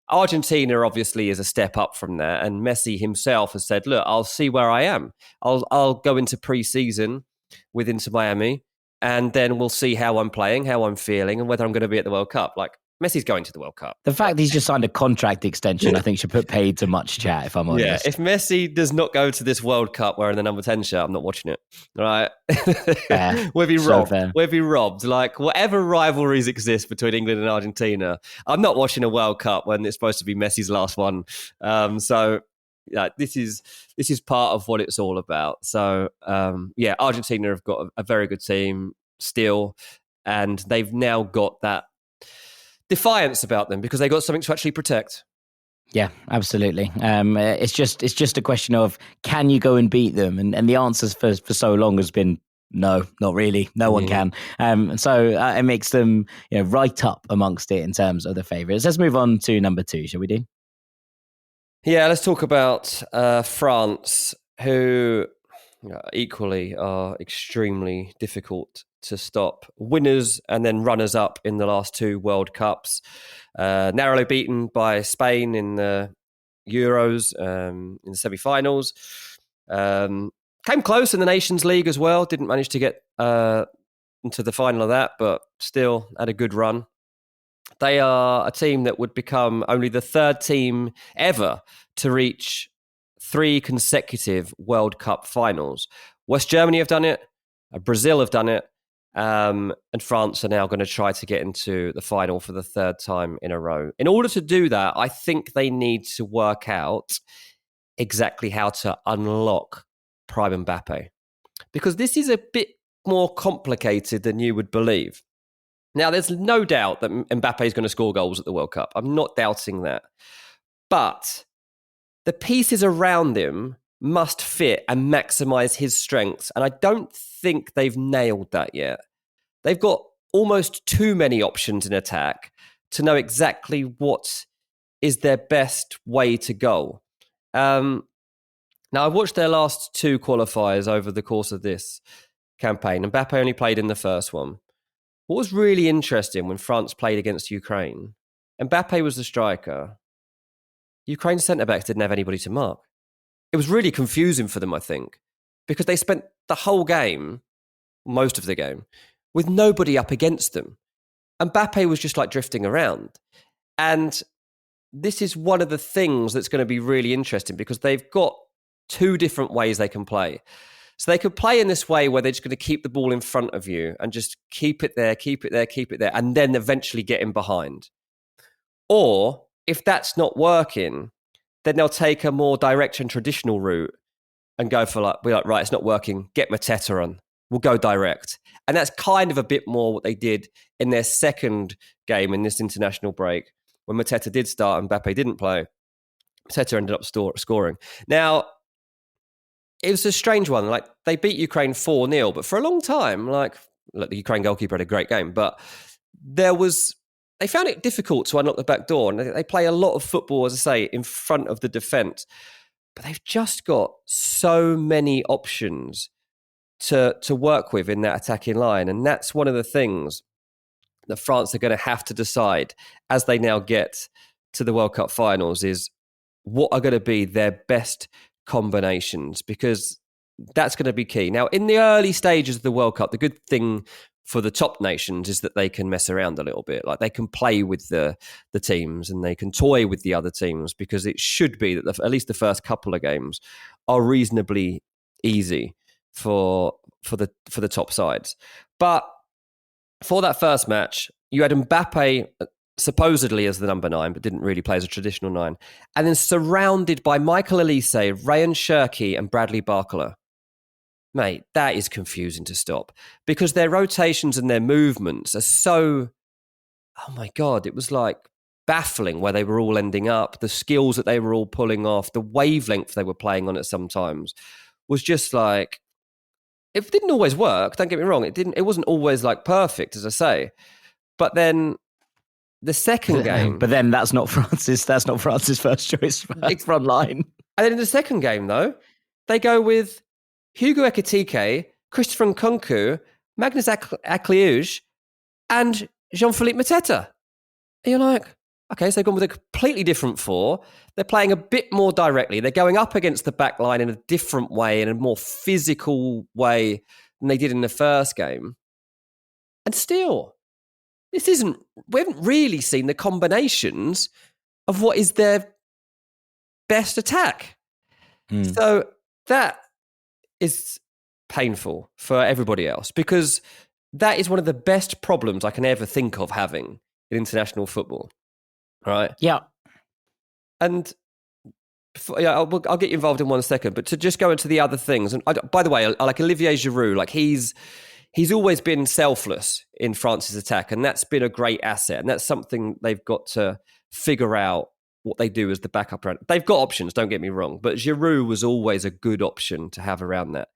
Argentina obviously is a step up from there. And Messi himself has said, look, I'll see where I am. I'll go into pre-season with Inter Miami, and then we'll see how I'm playing, how I'm feeling, and whether I'm going to be at the World Cup. Like, Messi's going to the World Cup. The fact he's just signed a contract extension, I think, should put paid to much chat, if I'm honest. Yeah, if Messi does not go to this World Cup wearing the number 10 shirt, I'm not watching it. All right? We'll be robbed. So we'll be robbed. Like, whatever rivalries exist between England and Argentina, I'm not watching a World Cup when it's supposed to be Messi's last one. So, yeah, this is part of what it's all about. So, Argentina have got a very good team still, and they've now got that defiance about them because they got something to actually protect. Yeah, absolutely. It's just a question of, can you go and beat them? And the answer for so long has been no, not really. No one can. So it makes them right up amongst it in terms of the favourites. Let's move on to number 2, shall we do? Yeah, let's talk about France, who equally are extremely difficult to stop. Winners and then runners up in the last 2 World Cups. Narrowly beaten by Spain in the Euros in the semi-finals. Came close in the Nations League as well. Didn't manage to get into the final of that, but still had a good run. They are a team that would become only the 3rd team ever to reach 3 consecutive World Cup finals. West Germany have done it. Brazil have done it. And France are now going to try to get into the final for the 3rd time in a row. In order to do that, I think they need to work out exactly how to unlock Prime Mbappe. Because this is a bit more complicated than you would believe. Now, there's no doubt that Mbappe is going to score goals at the World Cup. I'm not doubting that. But the pieces around him must fit and maximize his strengths. And I don't think they've nailed that yet. They've got almost too many options in attack to know exactly what is their best way to go. Now, I've watched their last 2 qualifiers over the course of this campaign. Mbappe only played in the first one. What was really interesting when France played against Ukraine, Mbappe was the striker. Ukraine's centre-backs didn't have anybody to mark. It was really confusing for them, I think, because they spent the whole game, most of the game, with nobody up against them. Mbappe was just like drifting around. And this is one of the things that's going to be really interesting because they've got 2 different ways they can play. So they could play in this way where they're just going to keep the ball in front of you and just keep it there, and then eventually get in behind. Or if that's not working, then they'll take a more direct and traditional route and go for right, it's not working, get Mateta on. We'll go direct. And that's kind of a bit more what they did in their second game in this international break. When Mateta did start and Mbappe didn't play, Mateta ended up scoring. Now, it was a strange one. Like, they beat Ukraine 4-0, but for a long time, look, the Ukraine goalkeeper had a great game, but they found it difficult to unlock the back door. And they play a lot of football, as I say, in front of the defence. But they've just got so many options to work with in that attacking line. And that's one of the things that France are going to have to decide as they now get to the World Cup finals, is what are going to be their best combinations, because that's going to be key. Now, in the early stages of the World Cup, the good thing for the top nations is that they can mess around a little bit. Like, they can play with the teams and they can toy with the other teams, because it should be that at least the first couple of games are reasonably easy for the top sides. But for that first match, you had Mbappe supposedly as the number 9, but didn't really play as a traditional 9, and then surrounded by Michael Elise, Rayan Cherki, and Bradley Barcola. Mate, that is confusing to stop, because their rotations and their movements are so, oh my God, it was like baffling where they were all ending up. The skills that they were all pulling off, the wavelength they were playing on it sometimes was just like, it didn't always work, don't get me wrong. It wasn't always like perfect, as I say. But then the second game... But then that's not France's first choice front line. And then in the second game, though, they go with Hugo Ekitike, Christopher Nkunku, Magnus Akliouge, and Jean-Philippe Mateta. And you're like, okay, so they've gone with a completely different 4. They're playing a bit more directly. They're going up against the back line in a different way, in a more physical way than they did in the first game. And still, we haven't really seen the combinations of what is their best attack. So that is painful for everybody else, because that is one of the best problems I can ever think of having in international football. Right? Yeah. And I'll get you involved in 1 second, but to just go into the other things. And by the way, I like Olivier Giroud. Like, he's always been selfless in France's attack, and that's been a great asset. And that's something they've got to figure out, what they do as the backup round. They've got options, don't get me wrong, but Giroud was always a good option to have around that.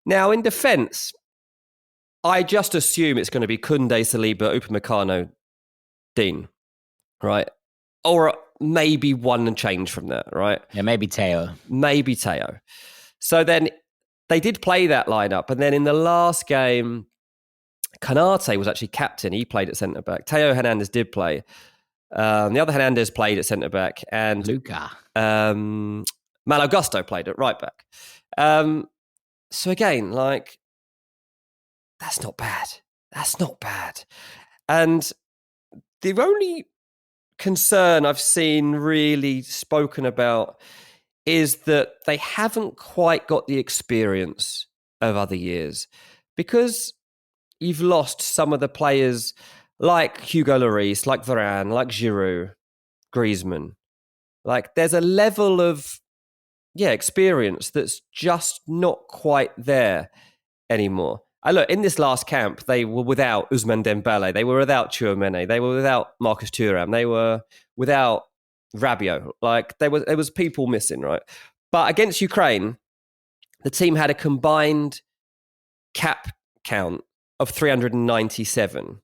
Now, in defence, I just assume it's going to be Koundé, Saliba, Upamecano, Dean, right? Or maybe one and change from that, right? Yeah, maybe Theo. So then they did play that lineup. And then in the last game, Canate was actually captain. He played at centre-back. Theo Hernandez did play. The other Hernandez played at centre-back. And Luca. Malo Gusto played at right-back. So again, like, that's not bad. And the only concern I've seen really spoken about is that they haven't quite got the experience of other years, because you've lost some of the players like Hugo Lloris, like Varane, like Giroud, Griezmann. Like, there's a level of experience that's just not quite there anymore. Look, in this last camp, they were without Ousmane Dembele. They were without Tchouaméni. They were without Marcus Thuram. They were without Rabiot. Like, there was people missing, right? But against Ukraine, the team had a combined cap count of 397.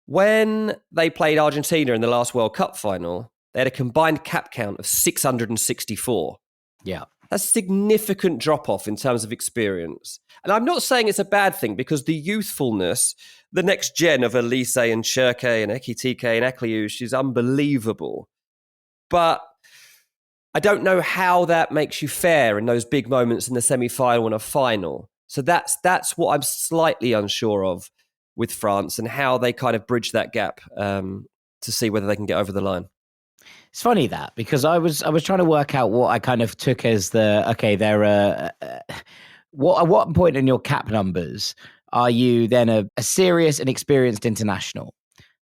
When they played Argentina in the last World Cup final, they had a combined cap count of 664. Yeah. That's a significant drop-off in terms of experience. And I'm not saying it's a bad thing, because the youthfulness, the next gen of Elise and Cherki and Ekitike and Akliouge is unbelievable. But I don't know how that makes you fare in those big moments in the semi-final and a final. So that's what I'm slightly unsure of with France, and how they kind of bridge that gap to see whether they can get over the line. It's funny that, because I was trying to work out what I kind of took as they're what at what point in your cap numbers are you then a serious and experienced international?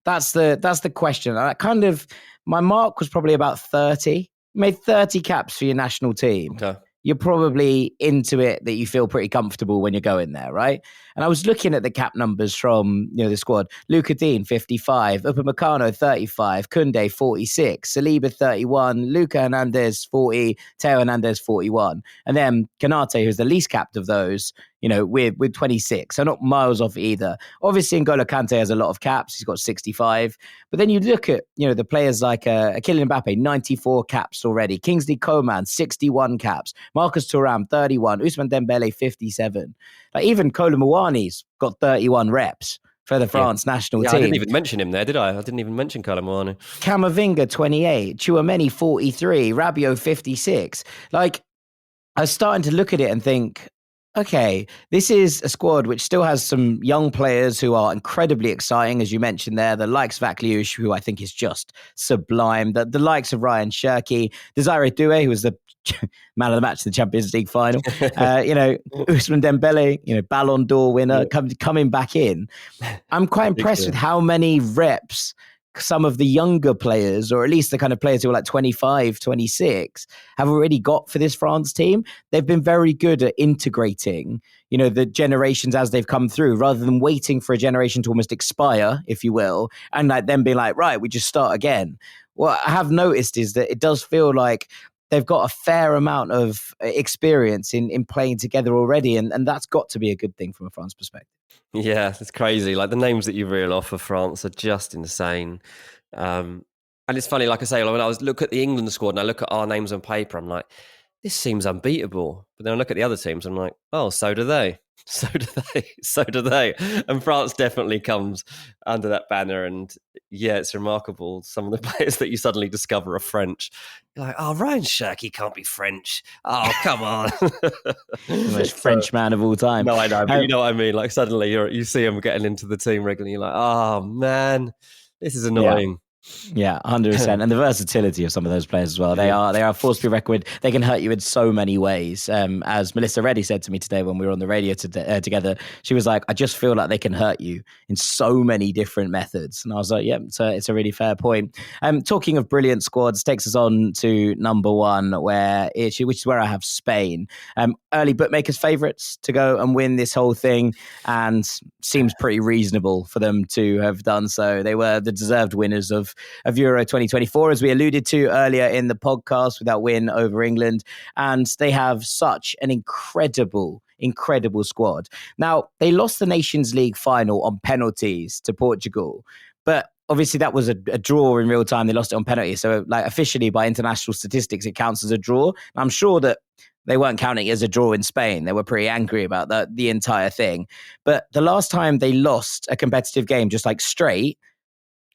That's the question. I kind of, my mark was probably about 30. You made 30 caps for your national team. Okay. You're probably into it, that you feel pretty comfortable when you're going there, right? And I was looking at the cap numbers from the squad. Luca Dean, 55. Upamecano, 35. Koundé, 46. Saliba, 31. Luca Hernandez, 40. Theo Hernandez, 41. And then Canate, who's the least capped of those, with 26. So not miles off either. Obviously, N'Golo Kante has a lot of caps. He's got 65. But then you look at, the players like Kylian Mbappe, 94 caps already. Kingsley Coman, 61 caps. Marcus Thuram, 31. Ousmane Dembele, 57. Like even Kolo Muani's got 31 reps for the France national team. I didn't even mention him there, did I? I didn't even mention Kolo Muani. Camavinga, 28. Tchouameni, 43. Rabiot, 56. Like, I was starting to look at it and think, okay, this is a squad which still has some young players who are incredibly exciting, as you mentioned there. The likes of Akliouche, who I think is just sublime. The likes of Ryan Cherki, Desiree Doué, who was the man of the match in the Champions League final. Ousmane Dembele, Ballon d'Or winner, coming back in. I'm quite impressed with how many reps some of the younger players, or at least the kind of players who are like 25, 26, have already got for this France team. They've been very good at integrating, the generations as they've come through, rather than waiting for a generation to almost expire, if you will, and like them being like, right, we just start again. What I have noticed is that it does feel like they've got a fair amount of experience in playing together already, and that's got to be a good thing from a France perspective. Yeah, it's crazy. Like the names that you reel off for France are just insane. And it's funny, like I say, when I look at the England squad and I look at our names on paper, I'm like, this seems unbeatable. But then I look at the other teams, I'm like, oh, so do they. So do they. So do they. And France definitely comes under that banner. And yeah, it's remarkable. Some of the players that you suddenly discover are French. You're like, oh, Ryan Cherki can't be French. Oh, come on. The most French man of all time. No, I know. But you know what I mean? Like suddenly you see him getting into the team regularly. You're like, oh, man, this is annoying. Yeah, 100%. And the versatility of some of those players as well. They are a force to be reckoned with. They can hurt you in so many ways. As Melissa Reddy said to me today when we were on the radio together, she was like, I just feel like they can hurt you in so many different methods. And I was like, yeah, it's a really fair point. Talking of brilliant squads, takes us on to number one, which is where I have Spain. Early bookmakers' favourites to go and win this whole thing, and seems pretty reasonable for them to have done so. They were the deserved winners of Euro 2024, as we alluded to earlier in the podcast, with that win over England. And they have such an incredible squad. Now, they lost the Nations League final on penalties to Portugal, but obviously that was a draw in real time. They lost it on penalties. So like officially by international statistics, it counts as a draw. I'm sure that they weren't counting it as a draw in Spain. They were pretty angry about the entire thing. But the last time they lost a competitive game just like straight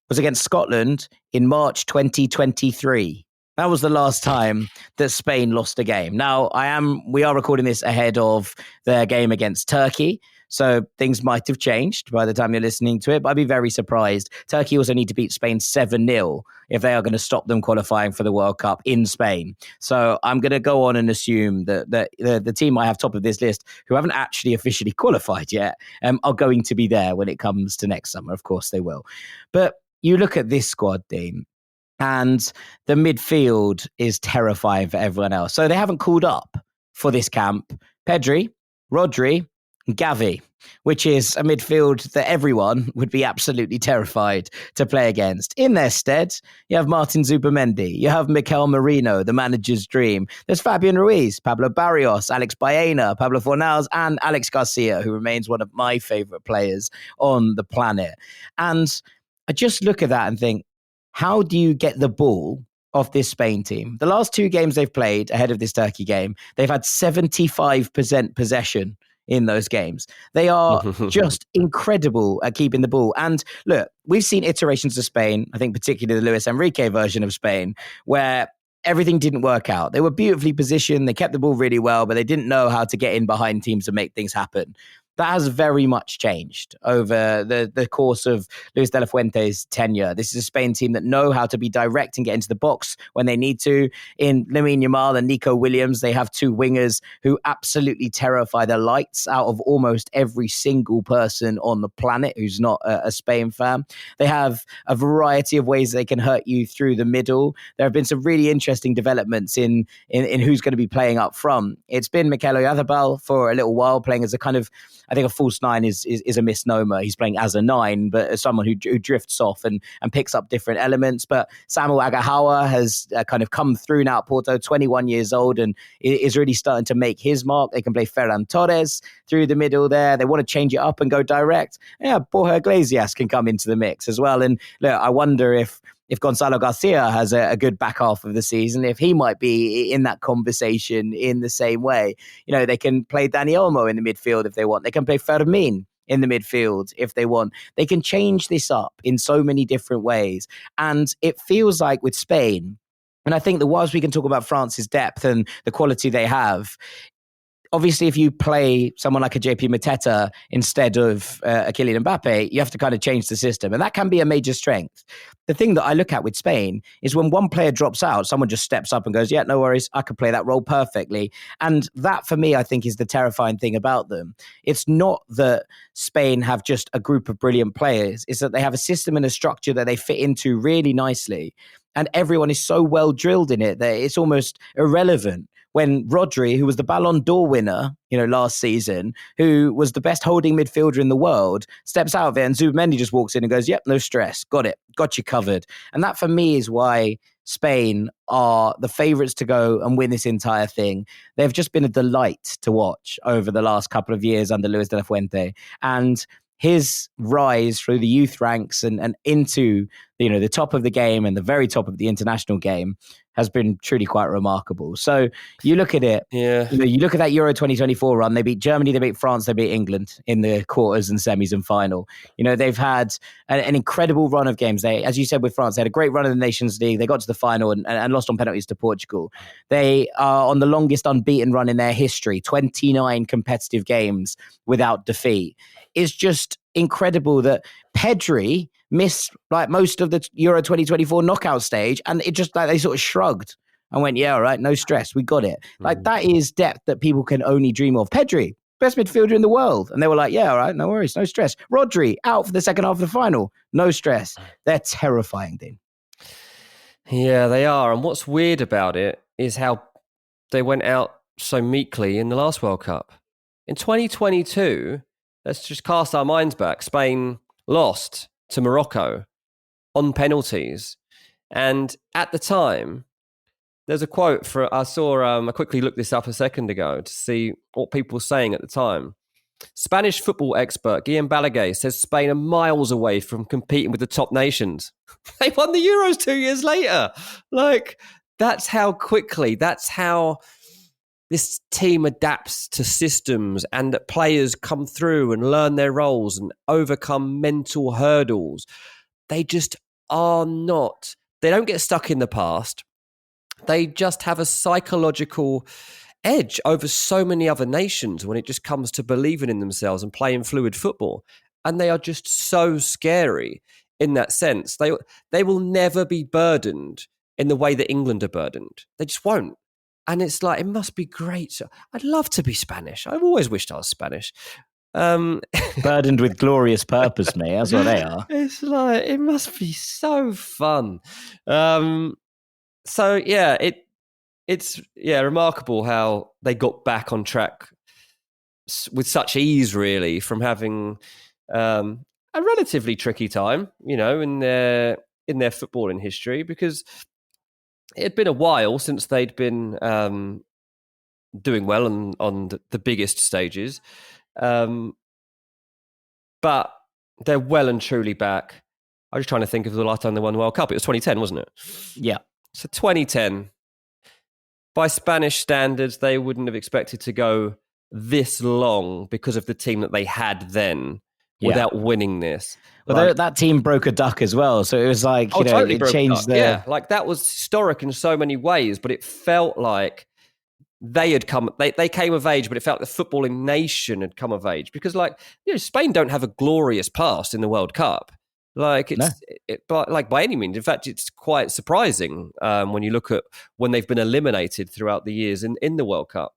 was against Scotland in March 2023. That was the last time that Spain lost a game. Now, we are recording this ahead of their game against Turkey, so things might have changed by the time you're listening to it, but I'd be very surprised. Turkey also need to beat Spain 7-0 if they are going to stop them qualifying for the World Cup in Spain. So I'm going to go on and assume that the team I have top of this list, who haven't actually officially qualified yet, are going to be there when it comes to next summer. Of course they will. But you look at this squad, Dean, and the midfield is terrifying for everyone else. So they haven't called up for this camp Pedri, Rodri, and Gavi, which is a midfield that everyone would be absolutely terrified to play against. In their stead, you have Martin Zubimendi, you have Mikel Merino, the manager's dream. There's Fabian Ruiz, Pablo Barrios, Alex Baena, Pablo Fornals, and Alex Garcia, who remains one of my favourite players on the planet. And I just look at that and think, how do you get the ball off this Spain team? The last two games they've played ahead of this Turkey game, they've had 75% possession in those games. They are just incredible at keeping the ball. And look, we've seen iterations of Spain, I think particularly the Luis Enrique version of Spain, where everything didn't work out. They were beautifully positioned, they kept the ball really well, but they didn't know how to get in behind teams and make things happen. That has very much changed over the course of Luis de la Fuente's tenure. This is a Spain team that know how to be direct and get into the box when they need to. In Lamine Yamal and Nico Williams, they have two wingers who absolutely terrify the lights out of almost every single person on the planet who's not a Spain fan. They have a variety of ways they can hurt you through the middle. There have been some really interesting developments in who's going to be playing up front. It's been Mikel Oyarzabal for a little while, playing as a kind of I think a false nine is a misnomer. He's playing as a nine, but as someone who drifts off and picks up different elements. But Samuel Agahawa has kind of come through now at Porto, 21 years old, and is really starting to make his mark. They can play Ferran Torres through the middle there. They want to change it up and go direct. Yeah, Borja Iglesias can come into the mix as well. And look, I wonder if Gonzalo Garcia has a good back half of the season, if he might be in that conversation in the same way. They can play Dani Olmo in the midfield if they want. They can play Fermin in the midfield if they want. They can change this up in so many different ways. And it feels like with Spain, and I think that whilst we can talk about France's depth and the quality they have, obviously, if you play someone like a JP Mateta instead of a Kylian Mbappe, you have to kind of change the system. And that can be a major strength. The thing that I look at with Spain is when one player drops out, someone just steps up and goes, yeah, no worries, I could play that role perfectly. And that, for me, I think is the terrifying thing about them. It's not that Spain have just a group of brilliant players. It's that they have a system and a structure that they fit into really nicely. And everyone is so well drilled in it that it's almost irrelevant when Rodri, who was the Ballon d'Or winner, last season, who was the best holding midfielder in the world, steps out of it and Zubmendi just walks in and goes, yep, no stress, got it, got you covered. And that for me is why Spain are the favourites to go and win this entire thing. They've just been a delight to watch over the last couple of years under Luis de la Fuente. And his rise through the youth ranks and into the top of the game and the very top of the international game has been truly quite remarkable. So you look at it, you look at that Euro 2024 run. They beat Germany, they beat France, they beat England in the quarters and semis and final. They've had an incredible run of games. They, as you said with France, they had a great run in the Nations League. They got to the final and lost on penalties to Portugal. They are on the longest unbeaten run in their history, 29 competitive games without defeat. It's just incredible that Pedri missed like most of the Euro 2024 knockout stage, and it just like they sort of shrugged and went, yeah, all right, no stress, we got it. Like that is depth that people can only dream of. Pedri, best midfielder in the world, and they were like, yeah, all right, no worries, no stress. Rodri out for the second half of the final, no stress. They're terrifying, Dean. Yeah, they are. And what's weird about it is how they went out so meekly in the last World Cup. In 2022, let's just cast our minds back. Spain lost to Morocco on penalties. And at the time, there's a quote I quickly looked this up a second ago to see what people were saying at the time. Spanish football expert Guillem Balaguer says Spain are miles away from competing with the top nations. They won the Euros 2 years later. Like, that's how this team adapts to systems and that players come through and learn their roles and overcome mental hurdles. They just are not. They don't get stuck in the past. They just have a psychological edge over so many other nations when it just comes to believing in themselves and playing fluid football. And they are just so scary in that sense. They will never be burdened in the way that England are burdened. They just won't. And it's like, it must be great. So I'd love to be Spanish. I've always wished I was Spanish. Burdened with glorious purpose, mate. That's what they are. It's like, it must be so fun. So yeah, it's remarkable how they got back on track with such ease, really, from having a relatively tricky time, in their footballing history, because it had been a while since they'd been doing well on the biggest stages. But they're well and truly back. I was trying to think of the last time they won the World Cup. It was 2010, wasn't it? Yeah. So 2010, by Spanish standards, they wouldn't have expected to go this long because of the team that they had then without winning this. Well, that team broke a duck as well. So it was like, totally it changed Yeah, like that was historic in so many ways, but it felt like they came of age, but it felt like the footballing nation had come of age because, Spain don't have a glorious past in the World Cup. Like by any means. In fact, it's quite surprising when you look at when they've been eliminated throughout the years in the World Cup.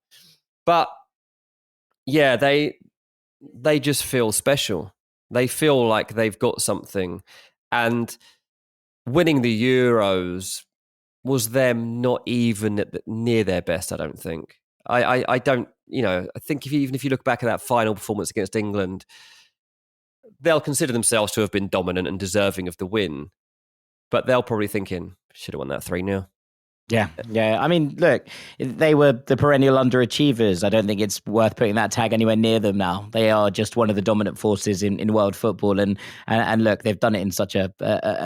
But yeah, they just feel special. They feel like they've got something, and winning the Euros was them not even near their best, I don't think. I don't, I think even if you look back at that final performance against England, they'll consider themselves to have been dominant and deserving of the win, but they'll probably thinking, should have won that 3-0. Yeah. I mean, look, they were the perennial underachievers. I don't think it's worth putting that tag anywhere near them now. They are just one of the dominant forces in world football. And look, they've done it in such a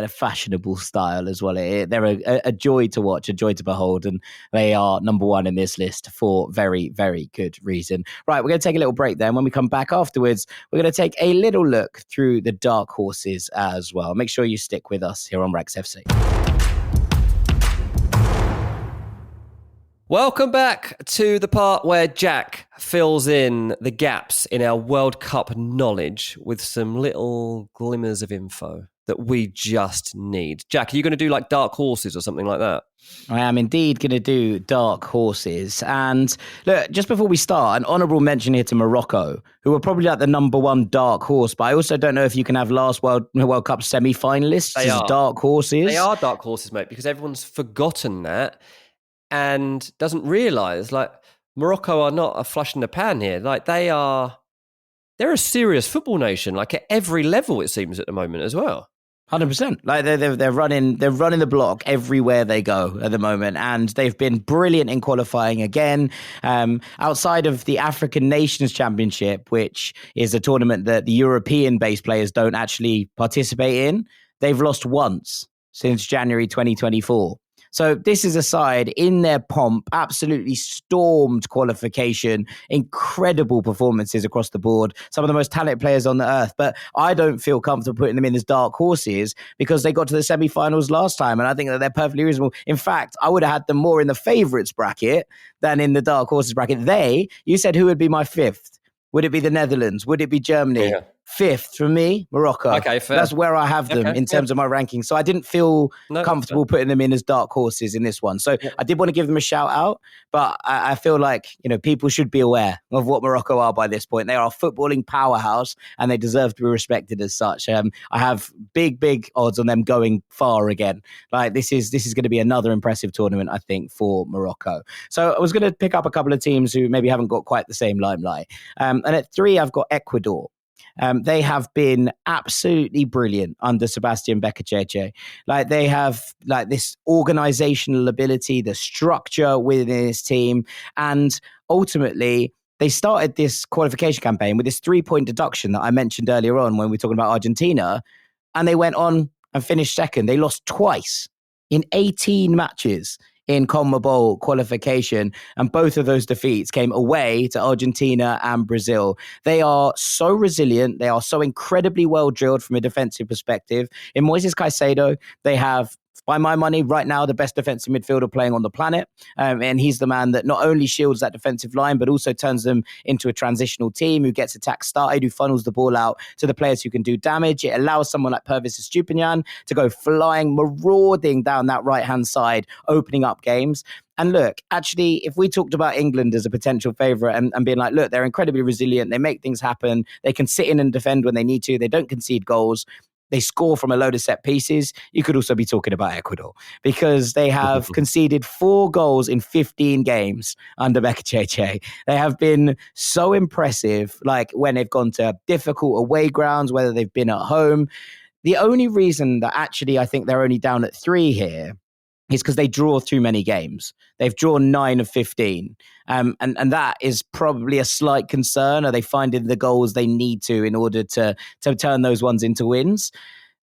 fashionable style as well. They're a joy to watch, a joy to behold. And they are number one in this list for very, very good reason. Right, we're going to take a little break then. When we come back afterwards, we're going to take a little look through the dark horses as well. Make sure you stick with us here on Rex FC. Welcome back to the part where Jack fills in the gaps in our World Cup knowledge with some little glimmers of info that we just need. Jack, are you going to do like dark horses or something like that? I am indeed going to do dark horses. And look, just before we start, an honourable mention here to Morocco, who are probably like the number one dark horse. But I also don't know if you can have last World Cup semi-finalists as dark horses. They are dark horses, mate, because everyone's forgotten that and doesn't realise, like, Morocco are not a flush in the pan here. Like, they're a serious football nation, like at every level, it seems, at the moment as well. 100%. Like they're running the block everywhere they go at the moment, and they've been brilliant in qualifying again. Outside of the African Nations Championship, which is a tournament that the European-based players don't actually participate in, they've lost once since January 2024. So this is a side in their pomp, absolutely stormed qualification, incredible performances across the board, some of the most talented players on the earth. But I don't feel comfortable putting them in as dark horses because they got to the semi-finals last time, and I think that they're perfectly reasonable. In fact, I would have had them more in the favourites bracket than in the dark horses bracket. You said who would be my fifth? Would it be the Netherlands? Would it be Germany? Yeah. Fifth for me, Morocco. Okay, fair. That's where I have them in terms of my rankings. So I didn't feel comfortable putting them in as dark horses in this one. So I did want to give them a shout out, but I feel like, people should be aware of what Morocco are by this point. They are a footballing powerhouse and they deserve to be respected as such. I have big odds on them going far again. Like this is going to be another impressive tournament, I think, for Morocco. So I was going to pick up a couple of teams who maybe haven't got quite the same limelight. And at 3, I've got Ecuador. They have been absolutely brilliant under Sebastian Beccaceche. Like they have like this organizational ability, the structure within his team. And ultimately, they started this qualification campaign with this 3-point deduction that I mentioned earlier on when we were talking about Argentina. And they went on and finished second. They lost twice in 18 matches in CONMEBOL qualification, and both of those defeats came away to Argentina and Brazil. They are so resilient. They are so incredibly well drilled from a defensive perspective. In Moises Caicedo, they have, by my money, right now, the best defensive midfielder playing on the planet. And he's the man that not only shields that defensive line, but also turns them into a transitional team who gets attack started, who funnels the ball out to the players who can do damage. It allows someone like Pervis Estupiñán to go flying, marauding down that right-hand side, opening up games. And look, actually, if we talked about England as a potential favourite and being like, look, they're incredibly resilient, they make things happen, they can sit in and defend when they need to, they don't concede goals, they score from a load of set pieces, you could also be talking about Ecuador because they have conceded 4 goals in 15 games under Beccaceche. They have been so impressive, like when they've gone to difficult away grounds, whether they've been at home. The only reason that actually I think they're only down at 3 here is because they draw too many games. They've drawn 9 of 15. And that is probably a slight concern. Are they finding the goals they need to in order to turn those ones into wins?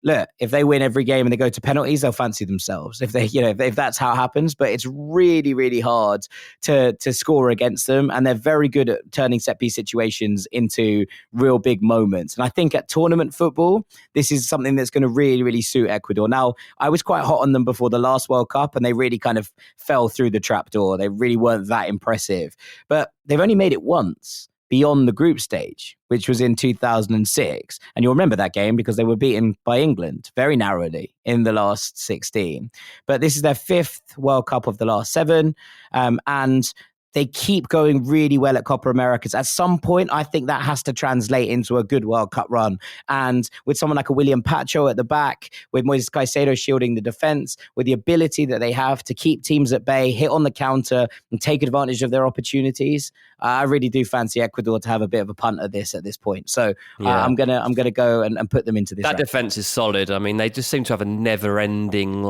Look, if they win every game and they go to penalties, they'll fancy themselves. If they, if that's how it happens, but it's really, really hard to score against them, and they're very good at turning set piece situations into real big moments. And I think at tournament football, this is something that's going to really, really suit Ecuador. Now, I was quite hot on them before the last World Cup, and they really kind of fell through the trapdoor. They really weren't that impressive, but they've only made it once beyond the group stage, which was in 2006. And you'll remember that game because they were beaten by England very narrowly in the last 16. But this is their 5th World Cup of the last 7. And they keep going really well at Copa Americas. At some point, I think that has to translate into a good World Cup run. And with someone like a William Pacho at the back, with Moises Caicedo shielding the defense, with the ability that they have to keep teams at bay, hit on the counter, and take advantage of their opportunities, I really do fancy Ecuador to have a bit of a punt at this point. So I'm gonna go and put them into this. That defense is solid. I mean, they just seem to have a never-ending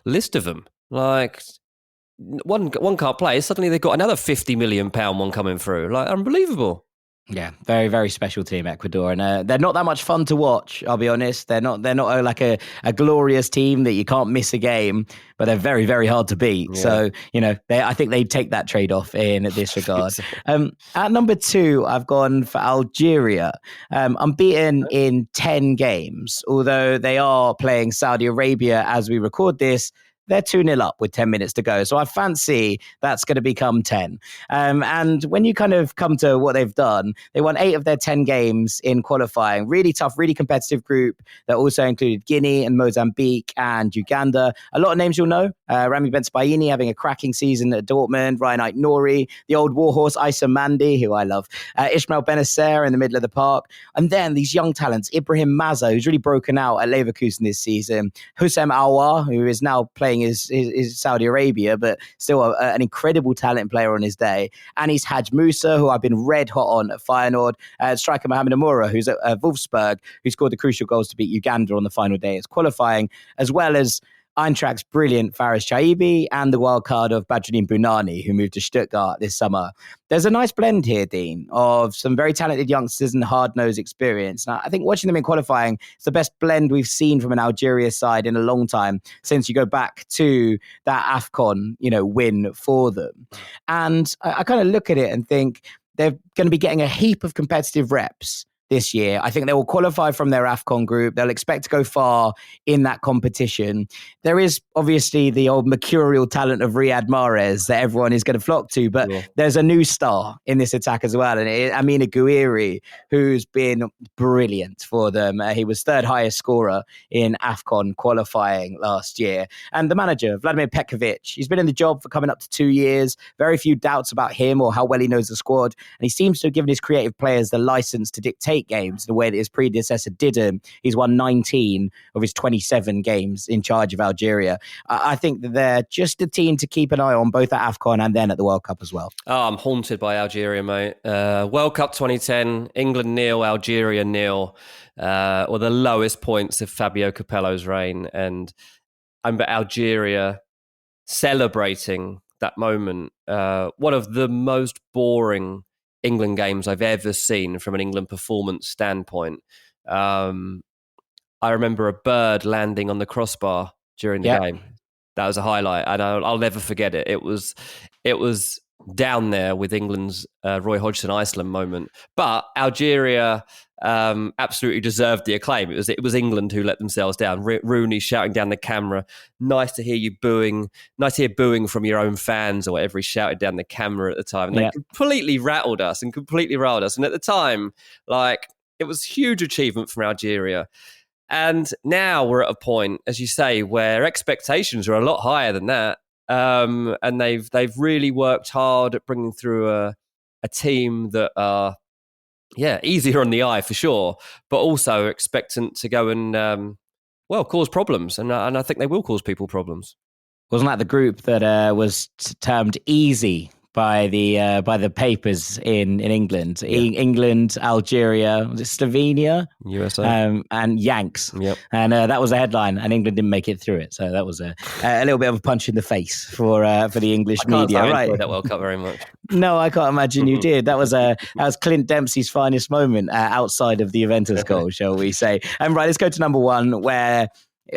list of them. Like one can't play. Suddenly they've got another £50 million one coming through. Like, unbelievable. Yeah, very, very special team, Ecuador. And they're not that much fun to watch, I'll be honest. They're not like a glorious team that you can't miss a game, but they're very, very hard to beat. Yeah. So, I think they take that trade-off in this regard. At number 2, I've gone for Algeria. Unbeaten in 10 games, although they are playing Saudi Arabia as we record this. They're 2-0 up with 10 minutes to go. So I fancy that's going to become 10. And when you kind of come to what they've done, they won 8 of their 10 games in qualifying. Really tough, really competitive group that also included Guinea and Mozambique and Uganda. A lot of names you'll know. Rami Bensebaini having a cracking season at Dortmund. Ryan Aït-Nouri, the old warhorse Issa Mandi, who I love. Ismail Benacer in the middle of the park. And then these young talents, Ibrahim Maza, who's really broken out at Leverkusen this season. Houssem Aouar, who is now playing his Saudi Arabia, but still an incredible talent player on his day. And he's Haj Musa, who I've been red hot on at Feyenoord. Striker Mohamed Amoura, who's at Wolfsburg, who scored the crucial goals to beat Uganda on the final day as qualifying, as well as Eintracht's brilliant Faris Chaibi and the wild card of Badruddin Bunani, who moved to Stuttgart this summer. There's a nice blend here, Dean, of some very talented youngsters and hard-nosed experience. Now, I think watching them in qualifying, it's the best blend we've seen from an Algeria side in a long time since you go back to that AFCON, win for them. And I kind of look at it and think they're going to be getting a heap of competitive reps this year. I think they will qualify from their AFCON group. They'll expect to go far in that competition. There is obviously the old mercurial talent of Riyad Mahrez that everyone is going to flock to, but there's a new star in this attack as well. And Amina Gouiri, who's been brilliant for them. He was third highest scorer in AFCON qualifying last year. And the manager, Vladimir Petkovic, he's been in the job for coming up to 2 years. Very few doubts about him or how well he knows the squad. And he seems to have given his creative players the license to dictate games in a way that his predecessor didn't. He's won 19 of his 27 games in charge of Algeria. I think that they're just a team to keep an eye on, both at AFCON and then at the World Cup as well. Oh, I'm haunted by Algeria, mate. World Cup 2010, England 0, Algeria 0, or the lowest points of Fabio Capello's reign. And I remember Algeria celebrating that moment. One of the most boring England games I've ever seen from an England performance standpoint. I remember a bird landing on the crossbar during the game. That was a highlight, and I'll never forget it. It was down there with England's Roy Hodgson Iceland moment. But Algeria absolutely deserved the acclaim. It was England who let themselves down. Rooney shouting down the camera. Nice to hear you booing. Nice to hear booing from your own fans or whatever he shouted down the camera at the time. And they completely rattled us. And at the time, it was a huge achievement from Algeria. And now we're at a point, as you say, where expectations are a lot higher than that. And they've really worked hard at bringing through a team that are, easier on the eye for sure, but also expectant to go and cause problems. And I think they will cause people problems. Wasn't that the group that was termed easy by the papers in England? England, Algeria, was it Slovenia, USA, and Yanks. Yep. And that was the headline, and England didn't make it through it. So that was a little bit of a punch in the face for the English media. I enjoyed that World Cup very much. No, I can't imagine you did. That was Clint Dempsey's finest moment outside of the Juventus goal, shall we say? And right, let's go to number 1, where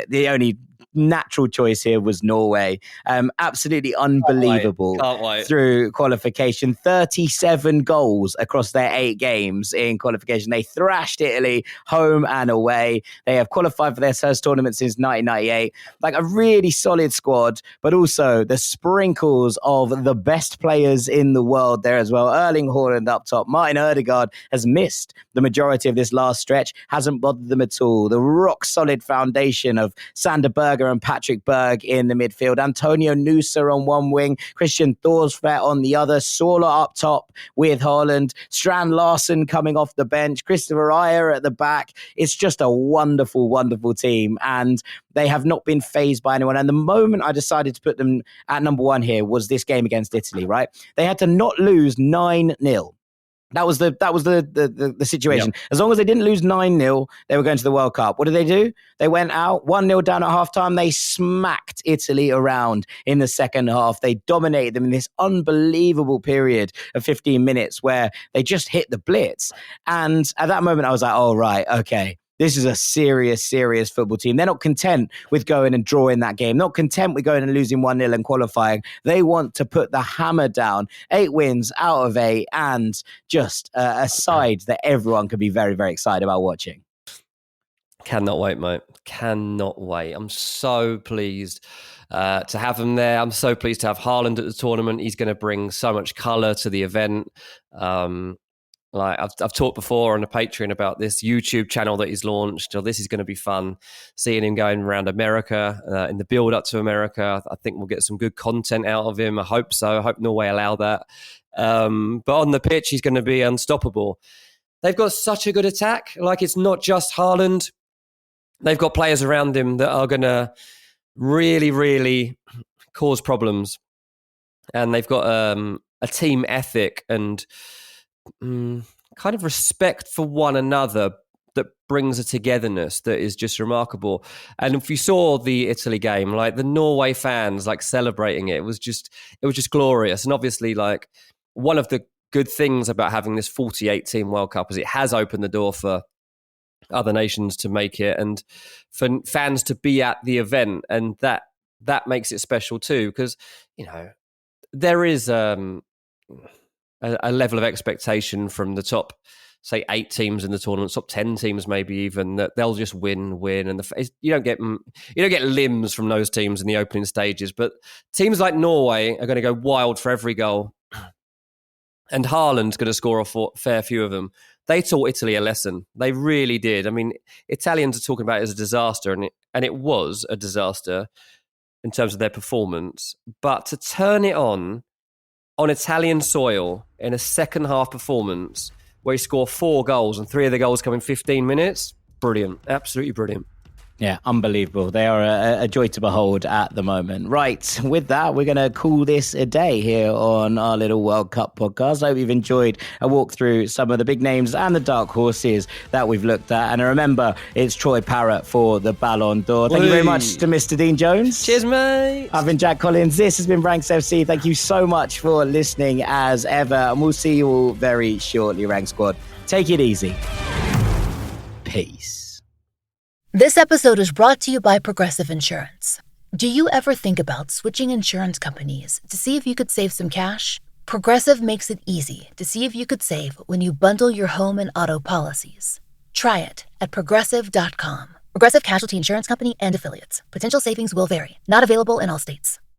the only natural choice here was Norway. Absolutely unbelievable. Can't wait. Through qualification. 37 goals across their 8 games in qualification. They thrashed Italy home and away. They have qualified for their first tournament since 1998. Like a really solid squad, but also the sprinkles of the best players in the world there as well. Erling Haaland up top. Martin Ødegaard has missed the majority of this last stretch. Hasn't bothered them at all. The rock solid foundation of Sander Berge Berger and Patrick Berg in the midfield, Antonio Nusa on one wing, Christian Thorsvedt on the other, Sola up top with Haaland, Strand Larsen coming off the bench, Christopher Ayer at the back. It's just a wonderful, wonderful team, and they have not been fazed by anyone. And the moment I decided to put them at number one here was this game against Italy, right? They had to not lose 9-0. That was the situation. Yep. As long as they didn't lose 9-0, they were going to the World Cup. What did they do? They went out 1-0 down at halftime. They smacked Italy around in the second half. They dominated them in this unbelievable period of 15 minutes where they just hit the blitz. And at that moment, I was like, oh, right, okay. This is a serious, serious football team. They're not content with going and drawing that game, not content with going and losing 1-0 and qualifying. They want to put the hammer down, 8 wins out of 8, and just a side that everyone could be very, very excited about watching. Cannot wait, mate. Cannot wait. I'm so pleased to have him there. I'm so pleased to have Haaland at the tournament. He's going to bring so much colour to the event. Like I've talked before on the Patreon about this YouTube channel that he's launched. This is going to be fun. Seeing him going around America in the build up to America. I think we'll get some good content out of him. I hope so. I hope Norway allow that. But on the pitch, he's going to be unstoppable. They've got such a good attack. Like, it's not just Haaland. They've got players around him that are going to really, really cause problems. And they've got a team ethic and kind of respect for one another that brings a togetherness that is just remarkable. And if you saw the Italy game, like the Norway fans like celebrating it, it was just glorious. And obviously, like, one of the good things about having this 48 team World Cup is it has opened the door for other nations to make it and for fans to be at the event, and that makes it special too, because, you know, there is a level of expectation from the top, say, 8 teams in the tournament, top 10 teams maybe even, that they'll just win, and you don't get limbs from those teams in the opening stages. But teams like Norway are going to go wild for every goal, and Haaland's going to score a fair few of them. They taught Italy a lesson. They really did. I mean, Italians are talking about it as a disaster, and it was a disaster in terms of their performance. But to turn it on Italian soil in a second half performance where he scored 4 goals and 3 of the goals come in 15 minutes, brilliant. Absolutely brilliant. Yeah, unbelievable. They are a joy to behold at the moment. Right, with that, we're going to call this a day here on our little World Cup podcast. I hope you've enjoyed a walk through some of the big names and the dark horses that we've looked at. And remember, it's Troy Parrott for the Ballon d'Or. Thank you very much to Mr. Dean Jones. Cheers, mate. I've been Jack Collins. This has been Ranks FC. Thank you so much for listening as ever. And we'll see you all very shortly, Rank Squad. Take it easy. Peace. This episode is brought to you by Progressive Insurance. Do you ever think about switching insurance companies to see if you could save some cash? Progressive makes it easy to see if you could save when you bundle your home and auto policies. Try it at Progressive.com. Progressive Casualty Insurance Company and Affiliates. Potential savings will vary. Not available in all states.